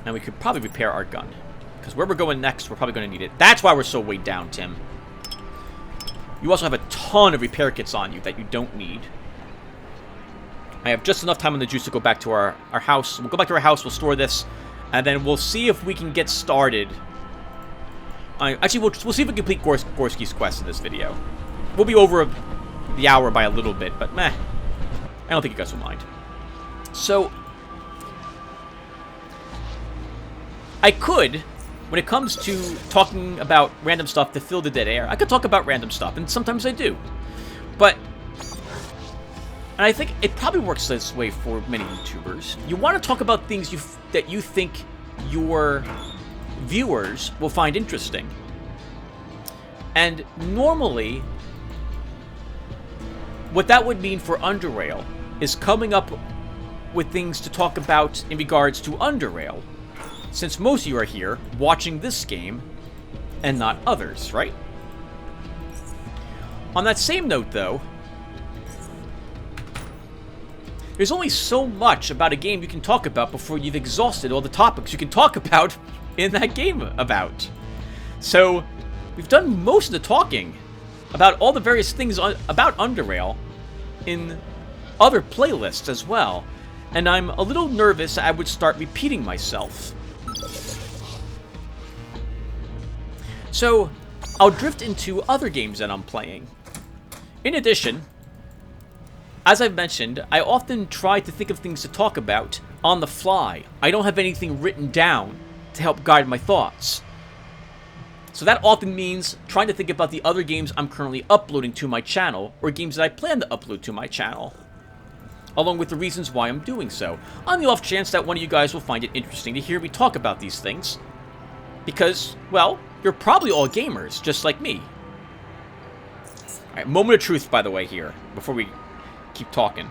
And we could probably repair our gun, because where we're going next, we're probably going to need it. That's why we're so weighed down, Tim. You also have a ton of repair kits on you that you don't need. I have just enough time on the juice to go back to our house. We'll go back to our house, we'll store this, and then we'll see if we can get started. Actually, we'll see if we can complete Gorski's quest in this video. We'll be over the hour by a little bit, but meh. I don't think you guys will mind. So, I could, when it comes to talking about random stuff to fill the dead air, I could talk about random stuff, and sometimes I do. But, and I think it probably works this way for many YouTubers. You want to talk about things that you think your viewers will find interesting. And normally, what that would mean for Underrail is coming up with things to talk about in regards to Underrail, since most of you are here watching this game and not others, right? On that same note, though, there's only so much about a game you can talk about before you've exhausted all the topics you can talk about in that game about. So, we've done most of the talking about all the various things about Underrail in other playlists as well, and I'm a little nervous I would start repeating myself. So, I'll drift into other games that I'm playing. In addition, as I've mentioned, I often try to think of things to talk about on the fly. I don't have anything written down to help guide my thoughts. So that often means trying to think about the other games I'm currently uploading to my channel, or games that I plan to upload to my channel, along with the reasons why I'm doing so, on the off chance that one of you guys will find it interesting to hear me talk about these things. Because, well, you're probably all gamers, just like me. Alright, moment of truth, by the way, here, before we keep talking.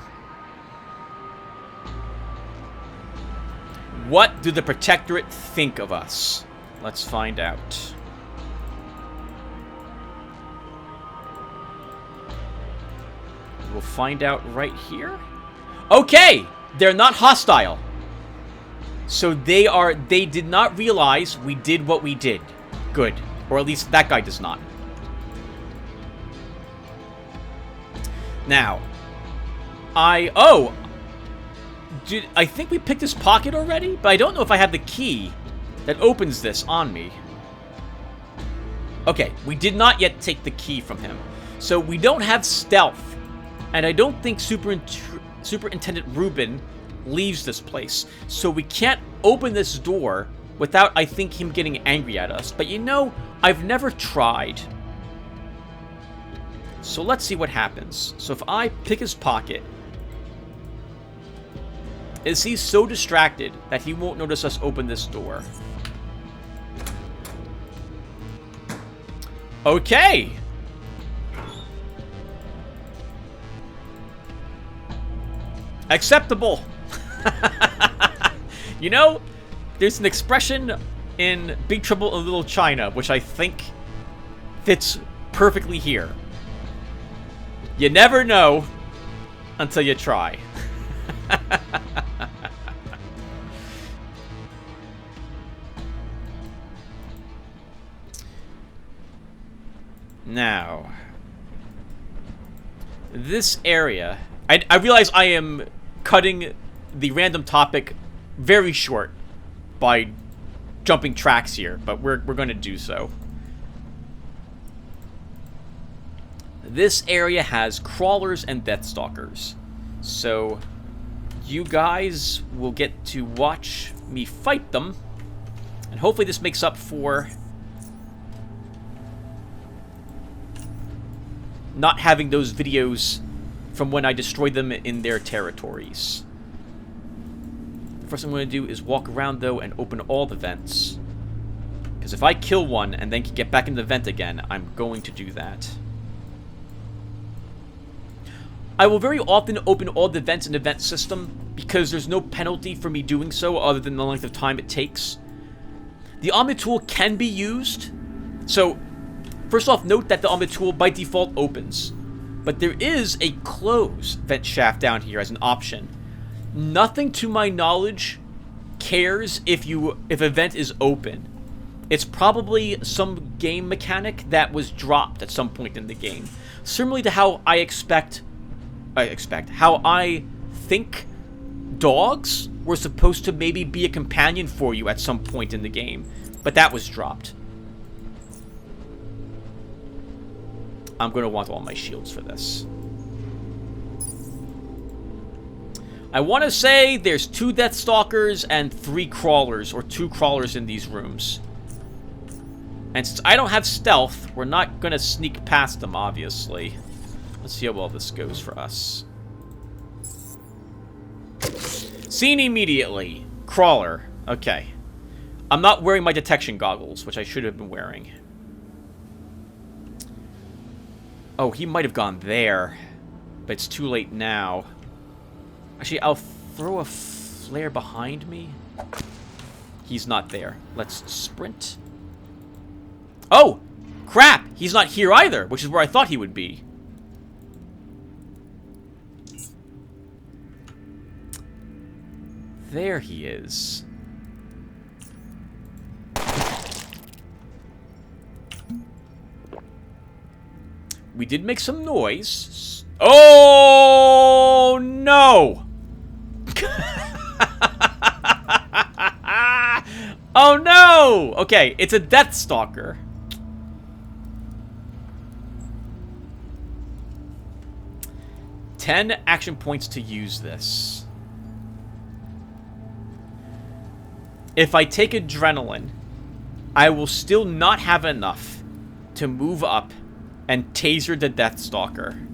What do the Protectorate think of us? Let's find out. We'll find out right here. Okay! They're not hostile. So they did not realize we did what we did. Good. Or at least that guy does not. Now, I think we picked his pocket already, but I don't know if I have the key that opens this on me. Okay, we did not yet take the key from him. So we don't have stealth, and I don't think Superintendent Rubin leaves this place. So we can't open this door without, I think, him getting angry at us. But you know, I've never tried. So let's see what happens. So if I pick his pocket, is he so distracted that he won't notice us open this door? Okay. Acceptable. You know, there's an expression in Big Trouble in Little China, which I think fits perfectly here. You never know until you try. Now, this area, I realize I am cutting the random topic very short by jumping tracks here, but we're going to do so. This area has crawlers and deathstalkers, so you guys will get to watch me fight them, and hopefully this makes up for not having those videos from when I destroyed them in their territories. The first thing I'm going to do is walk around, though, and open all the vents. Because if I kill one and then get back in the vent again, I'm going to do that. I will very often open all the vents in the vent system because there's no penalty for me doing so other than the length of time it takes. The Omni tool can be used. So, first off, note that the Omni tool by default opens. But there is a close vent shaft down here as an option. Nothing to my knowledge cares if a vent is open. It's probably some game mechanic that was dropped at some point in the game. Similarly to how how I think dogs were supposed to maybe be a companion for you at some point in the game, but that was dropped. I'm going to want all my shields for this. I want to say there's 2 Deathstalkers and 3 crawlers, or 2 crawlers in these rooms. And since I don't have stealth, we're not going to sneak past them, obviously. Let's see how well this goes for us. Seen immediately. Crawler. Okay. I'm not wearing my detection goggles, which I should have been wearing. Oh, he might have gone there. But it's too late now. Actually, I'll throw a flare behind me. He's not there. Let's sprint. Oh! Crap! He's not here either, which is where I thought he would be. There he is. We did make some noise. Oh, no! Oh, no! Okay, it's a Deathstalker. Ten action points to use this. If I take adrenaline, I will still not have enough to move up and taser the Deathstalker.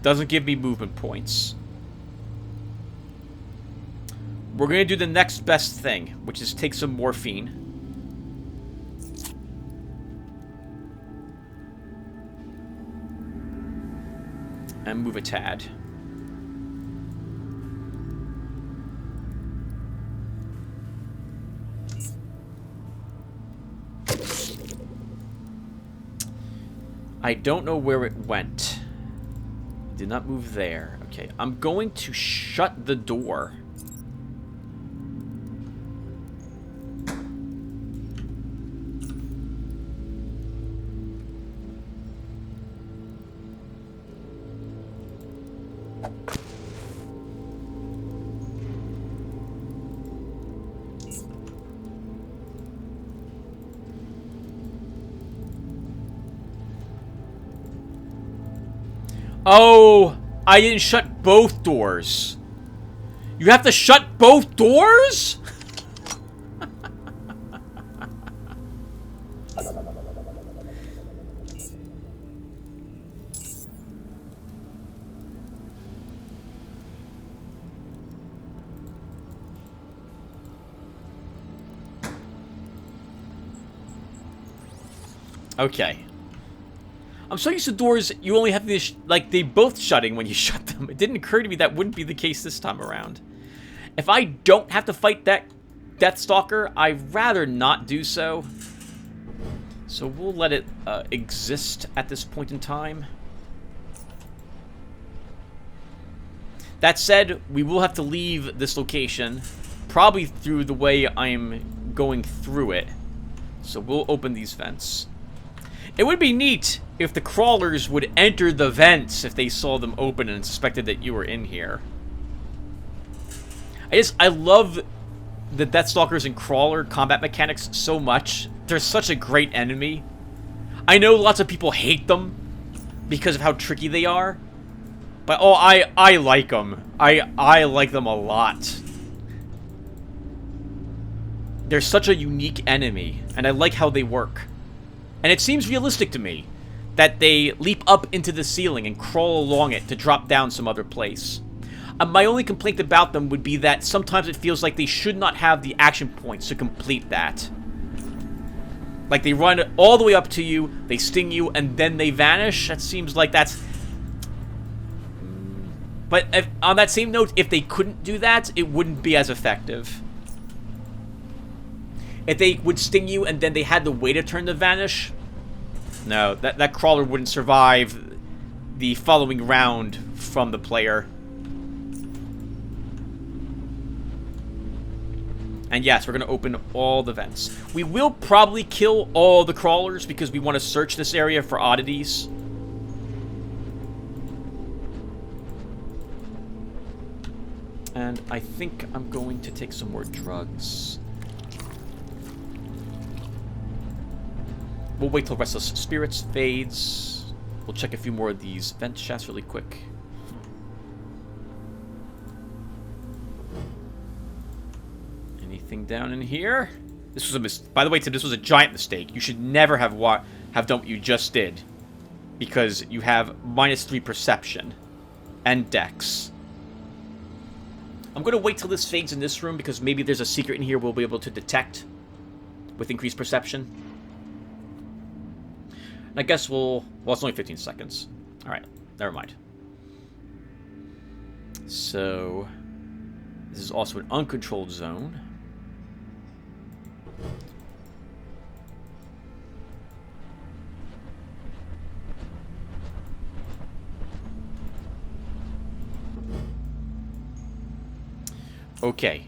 Doesn't give me movement points. We're going to do the next best thing, which is take some morphine. And move a tad. I don't know where it went. Did not move there. Okay, I'm going to shut the door. Oh, I didn't shut both doors. You have to shut both doors? Okay. I'm so used to doors, you only have to, like, they both shutting when you shut them. It didn't occur to me that wouldn't be the case this time around. If I don't have to fight that Deathstalker, I'd rather not do so. So we'll let it exist at this point in time. That said, we will have to leave this location, probably through the way I'm going through it. So we'll open these vents. It would be neat if the crawlers would enter the vents if they saw them open and suspected that you were in here. I love the Deathstalkers and Crawler combat mechanics so much. They're such a great enemy. I know lots of people hate them because of how tricky they are. But, oh, I like them. I like them a lot. They're such a unique enemy, and I like how they work. And it seems realistic to me that they leap up into the ceiling and crawl along it to drop down some other place. My only complaint about them would be that sometimes it feels like they should not have the action points to complete that. Like, they run all the way up to you, they sting you, and then they vanish. That seems like that's... But if, on that same note, if they couldn't do that, it wouldn't be as effective. If they would sting you and then they had to wait a turn to vanish, no, that crawler wouldn't survive the following round from the player. And yes, we're going to open all the vents. We will probably kill all the crawlers because we want to search this area for oddities. And I think I'm going to take some more drugs. We'll wait till Restless Spirits fades. We'll check a few more of these vent shafts really quick. Anything down in here? This was a by the way, Tim, this was a giant mistake. You should never have done what you just did, because you have -3 perception and dex. I'm going to wait till this fades in this room because maybe there's a secret in here we'll be able to detect with increased perception. And I guess well, it's only 15 seconds. Alright, never mind. So, this is also an uncontrolled zone. Okay.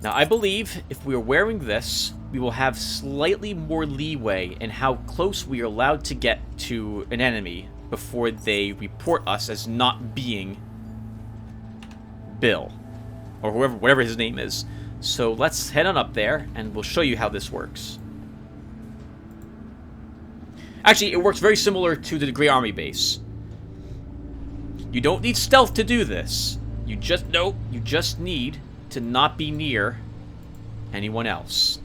Now, I believe if we are wearing this, we will have slightly more leeway in how close we are allowed to get to an enemy before they report us as not being Bill, or whatever his name is. So let's head on up there, and we'll show you how this works. Actually, it works very similar to the Grey Army base. You don't need stealth to do this. You just need to not be near anyone else.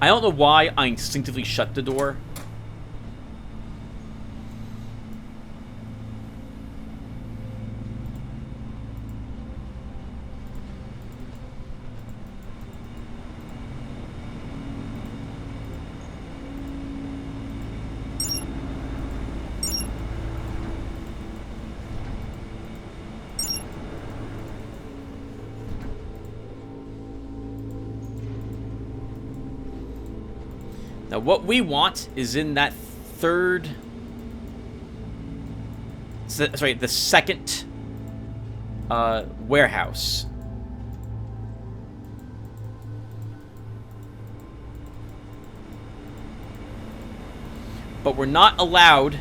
I don't know why I instinctively shut the door. Now, what we want is in that third... Sorry, the second warehouse. But we're not allowed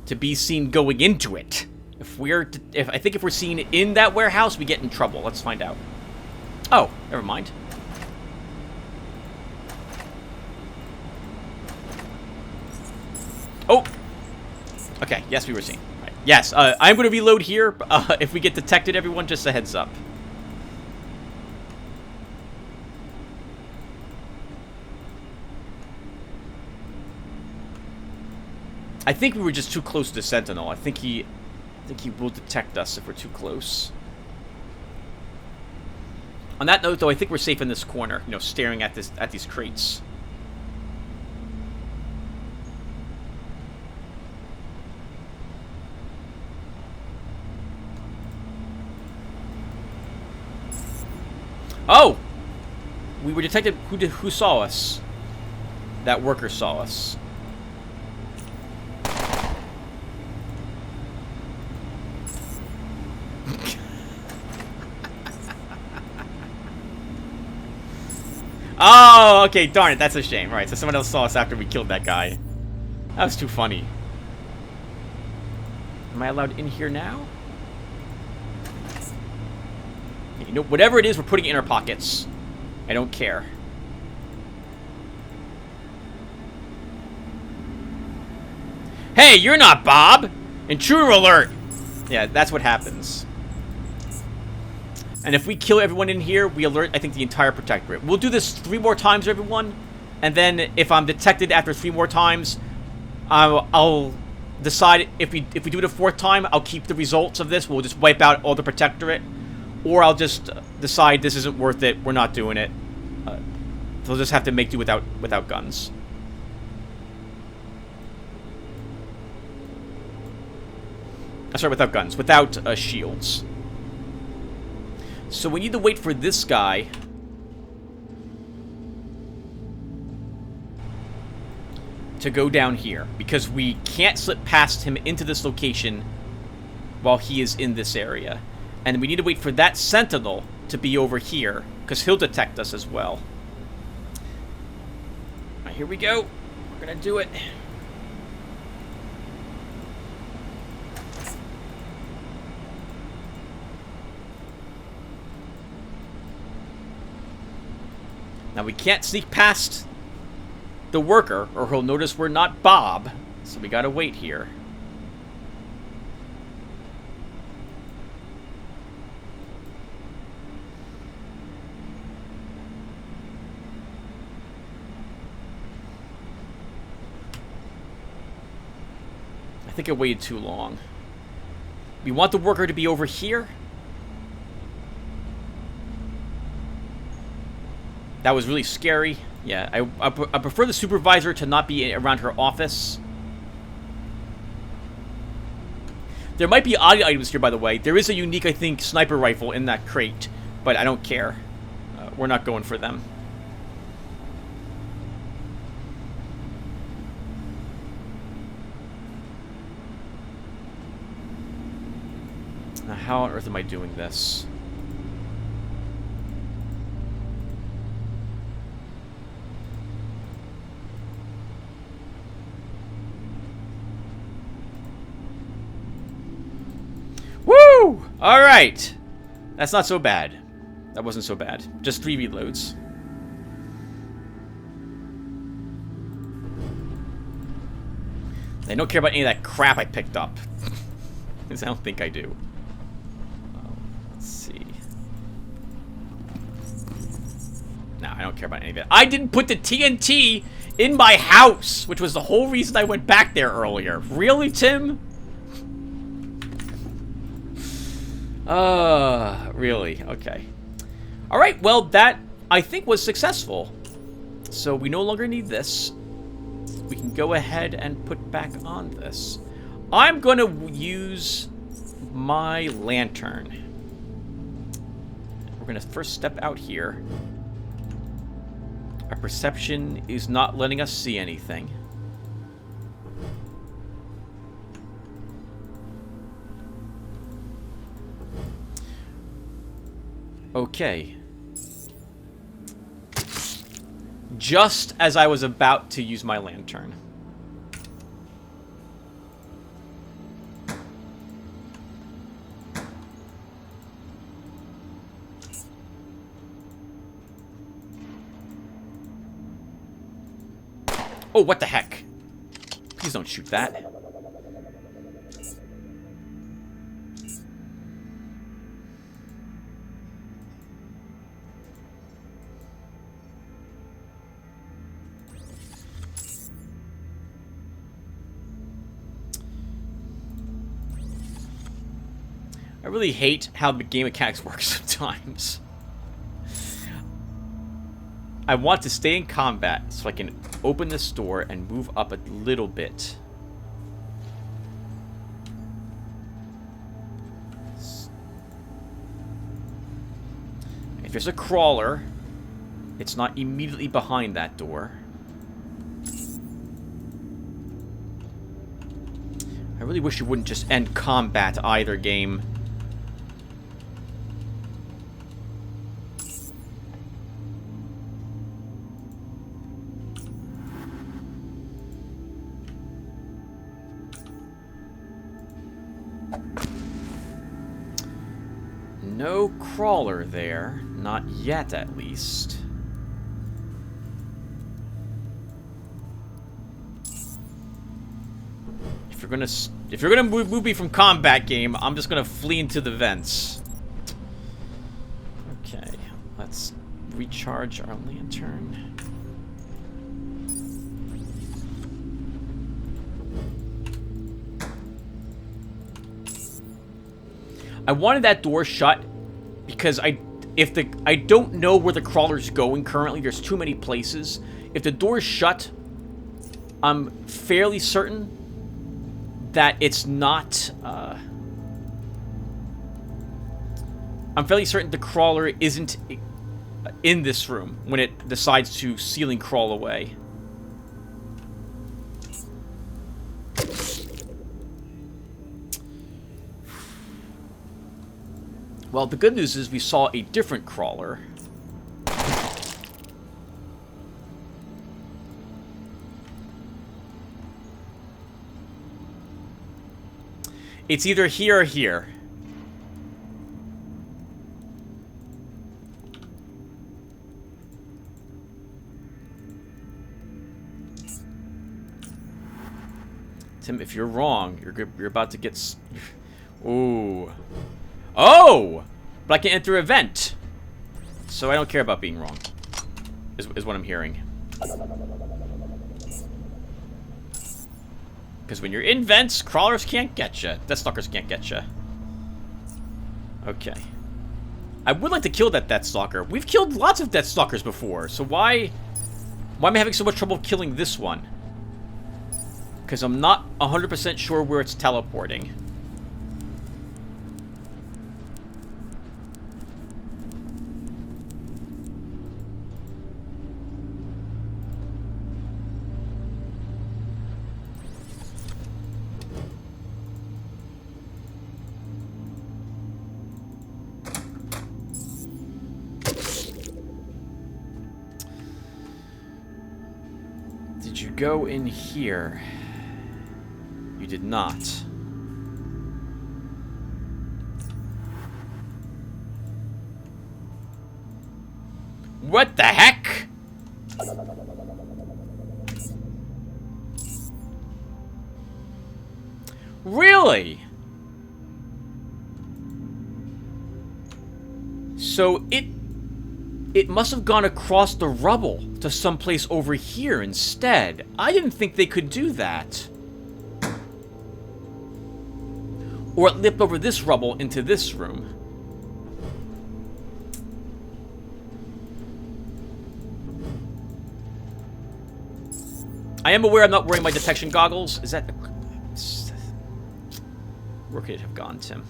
to be seen going into it. I think if we're seen in that warehouse, we get in trouble. Let's find out. Oh, never mind. Oh! Okay, yes, we were seen. Right. Yes, I'm going to reload here. If we get detected, everyone, just a heads up. I think we were just too close to the Sentinel. I think he will detect us if we're too close. On that note, though, I think we're safe in this corner, you know, staring at these crates. Oh! We were detected. Who saw us? That worker saw us. Oh, okay, darn it, that's a shame. Alright, so someone else saw us after we killed that guy. That was too funny. Am I allowed in here now? You know, whatever it is, we're putting it in our pockets. I don't care. Hey, you're not Bob! Intruder alert! Yeah, that's what happens. And if we kill everyone in here, we alert, I think, the entire protectorate. We'll do this 3 more times, everyone. And then, if I'm detected after 3 more times, I'll decide if we do it a 4th time, I'll keep the results of this. We'll just wipe out all the protectorate. Or I'll just decide this isn't worth it. We're not doing it. They'll just have to make do without guns. Sorry, without guns. Without shields. So we need to wait for this guy to go down here, because we can't slip past him into this location while he is in this area. And we need to wait for that Sentinel to be over here, because he'll detect us as well. Alright, here we go. We're gonna do it. Now, we can't sneak past the worker, or he'll notice we're not Bob. So we gotta wait here. I think I waited too long. We want the worker to be over here. That was really scary. Yeah, I prefer the supervisor to not be around her office. There might be audio items here, by the way. There is a unique, I think, sniper rifle in that crate, but I don't care. We're not going for them. Now, how on earth am I doing this? Woo! Alright. That's not so bad. That wasn't so bad. Just 3 reloads. I don't care about any of that crap I picked up. Because I don't think I do. Let's see. No, I don't care about any of it. I didn't put the TNT in my house, which was the whole reason I went back there earlier. Really, Tim? Really? Okay. Alright, well, that, I think, was successful. So we no longer need this. We can go ahead and put back on this. I'm going to use my lantern. We're going to first step out here. Our perception is not letting us see anything. Okay. Just as I was about to use my lantern. Oh, what the heck? Please don't shoot that. I really hate how the game mechanics work sometimes. I want to stay in combat so I can open this door and move up a little bit. If there's a crawler, it's not immediately behind that door. I really wish you wouldn't just end combat either, game. No crawler there. Not yet, at least. If you're gonna move me from combat, game, I'm just gonna flee into the vents. Okay, let's recharge our lantern. I wanted that door shut because I don't know where the crawler's going currently. There's too many places. If the door's shut, I'm fairly certain that it's not. I'm fairly certain the crawler isn't in this room when it decides to ceiling crawl away. Well, the good news is we saw a different crawler. It's either here or here. Tim, if you're wrong, you're about to get... Ooh. Oh! But I can enter a vent. So I don't care about being wrong. Is what I'm hearing. Because when you're in vents, crawlers can't get you. Deathstalkers can't get you. Okay. I would like to kill that Deathstalker. We've killed lots of Deathstalkers before. So why am I having so much trouble killing this one? Because I'm not 100% sure where it's teleporting. Did you go in here? You did not. What the heck? Really? So it must have gone across the rubble to someplace over here instead. I didn't think they could do that. Or it leaped over this rubble into this room. I am aware I'm not wearing my detection goggles. Is that... Where could it have gone, Tim?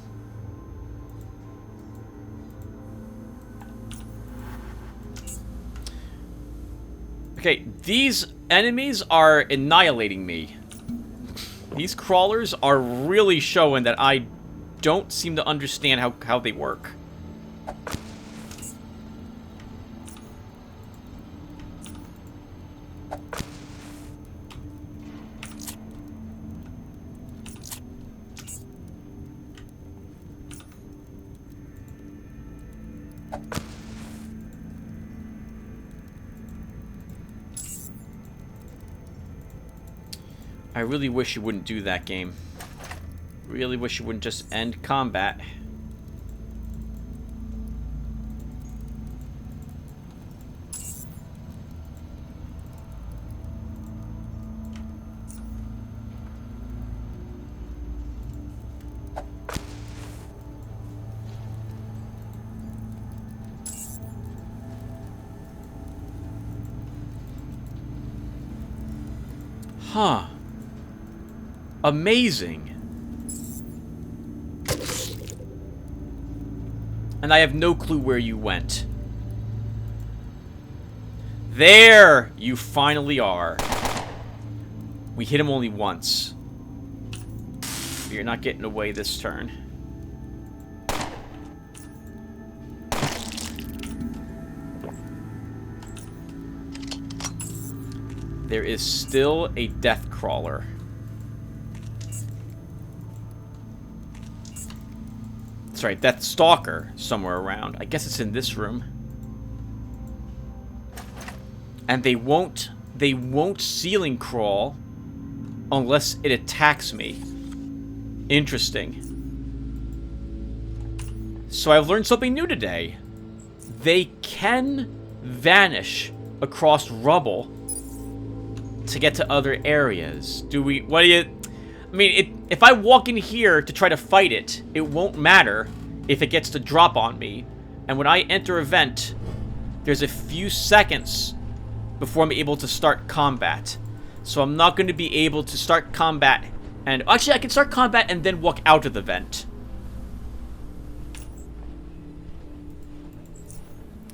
Okay, these enemies are annihilating me. These crawlers are really showing that I don't seem to understand how they work. I really wish you wouldn't do that, game. Really wish you wouldn't just end combat. Huh. Amazing. And I have no clue where you went. There you finally are. We hit him only once. You're not getting away this turn. There is still a death crawler. Sorry, Death Stalker somewhere around. I guess it's in this room. And they won't ceiling crawl unless it attacks me. Interesting. So I've learned something new today. They can vanish across rubble to get to other areas. What do you... I mean, if I walk in here to try to fight it, it won't matter if it gets to drop on me. And when I enter a vent, there's a few seconds before I'm able to start combat. So I'm not going to be able to start combat. And actually, I can start combat and then walk out of the vent.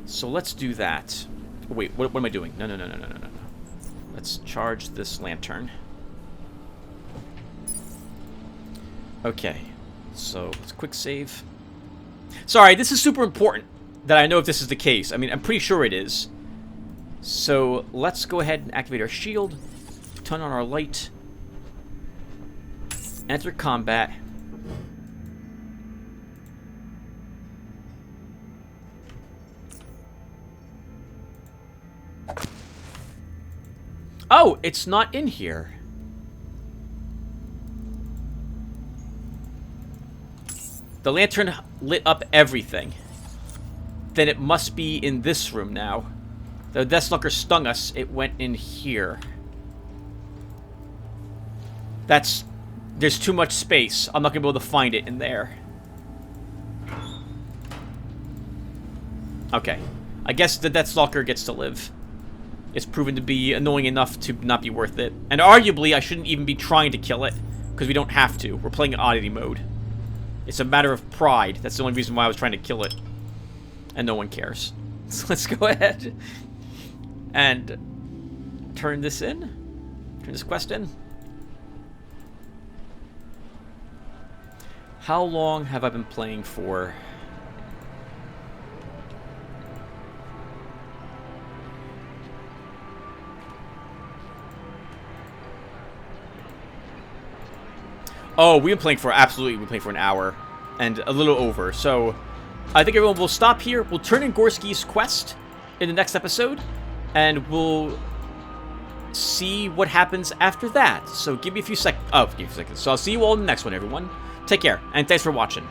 So let's do that. Wait, what am I doing? No. Let's charge this lantern. Okay, so let's quick save. Sorry, this is super important that I know if this is the case. I mean, I'm pretty sure it is. So let's go ahead and activate our shield, turn on our light, enter combat. Oh, it's not in here. The lantern lit up everything. Then it must be in this room now. The Deathstalker stung us. It went in here. There's too much space. I'm not going to be able to find it in there. Okay. I guess the Deathstalker gets to live. It's proven to be annoying enough to not be worth it. And arguably, I shouldn't even be trying to kill it. Because we don't have to. We're playing oddity mode. It's a matter of pride. That's the only reason why I was trying to kill it. And no one cares. So let's go ahead and turn this in. Turn this quest in. How long have I been playing for? Oh, we've been playing for an hour and a little over. So I think everyone will stop here. We'll turn in Gorski's quest in the next episode, and we'll see what happens after that. So give me a few seconds. Oh, give me a few seconds. So I'll see you all in the next one, everyone. Take care, and thanks for watching.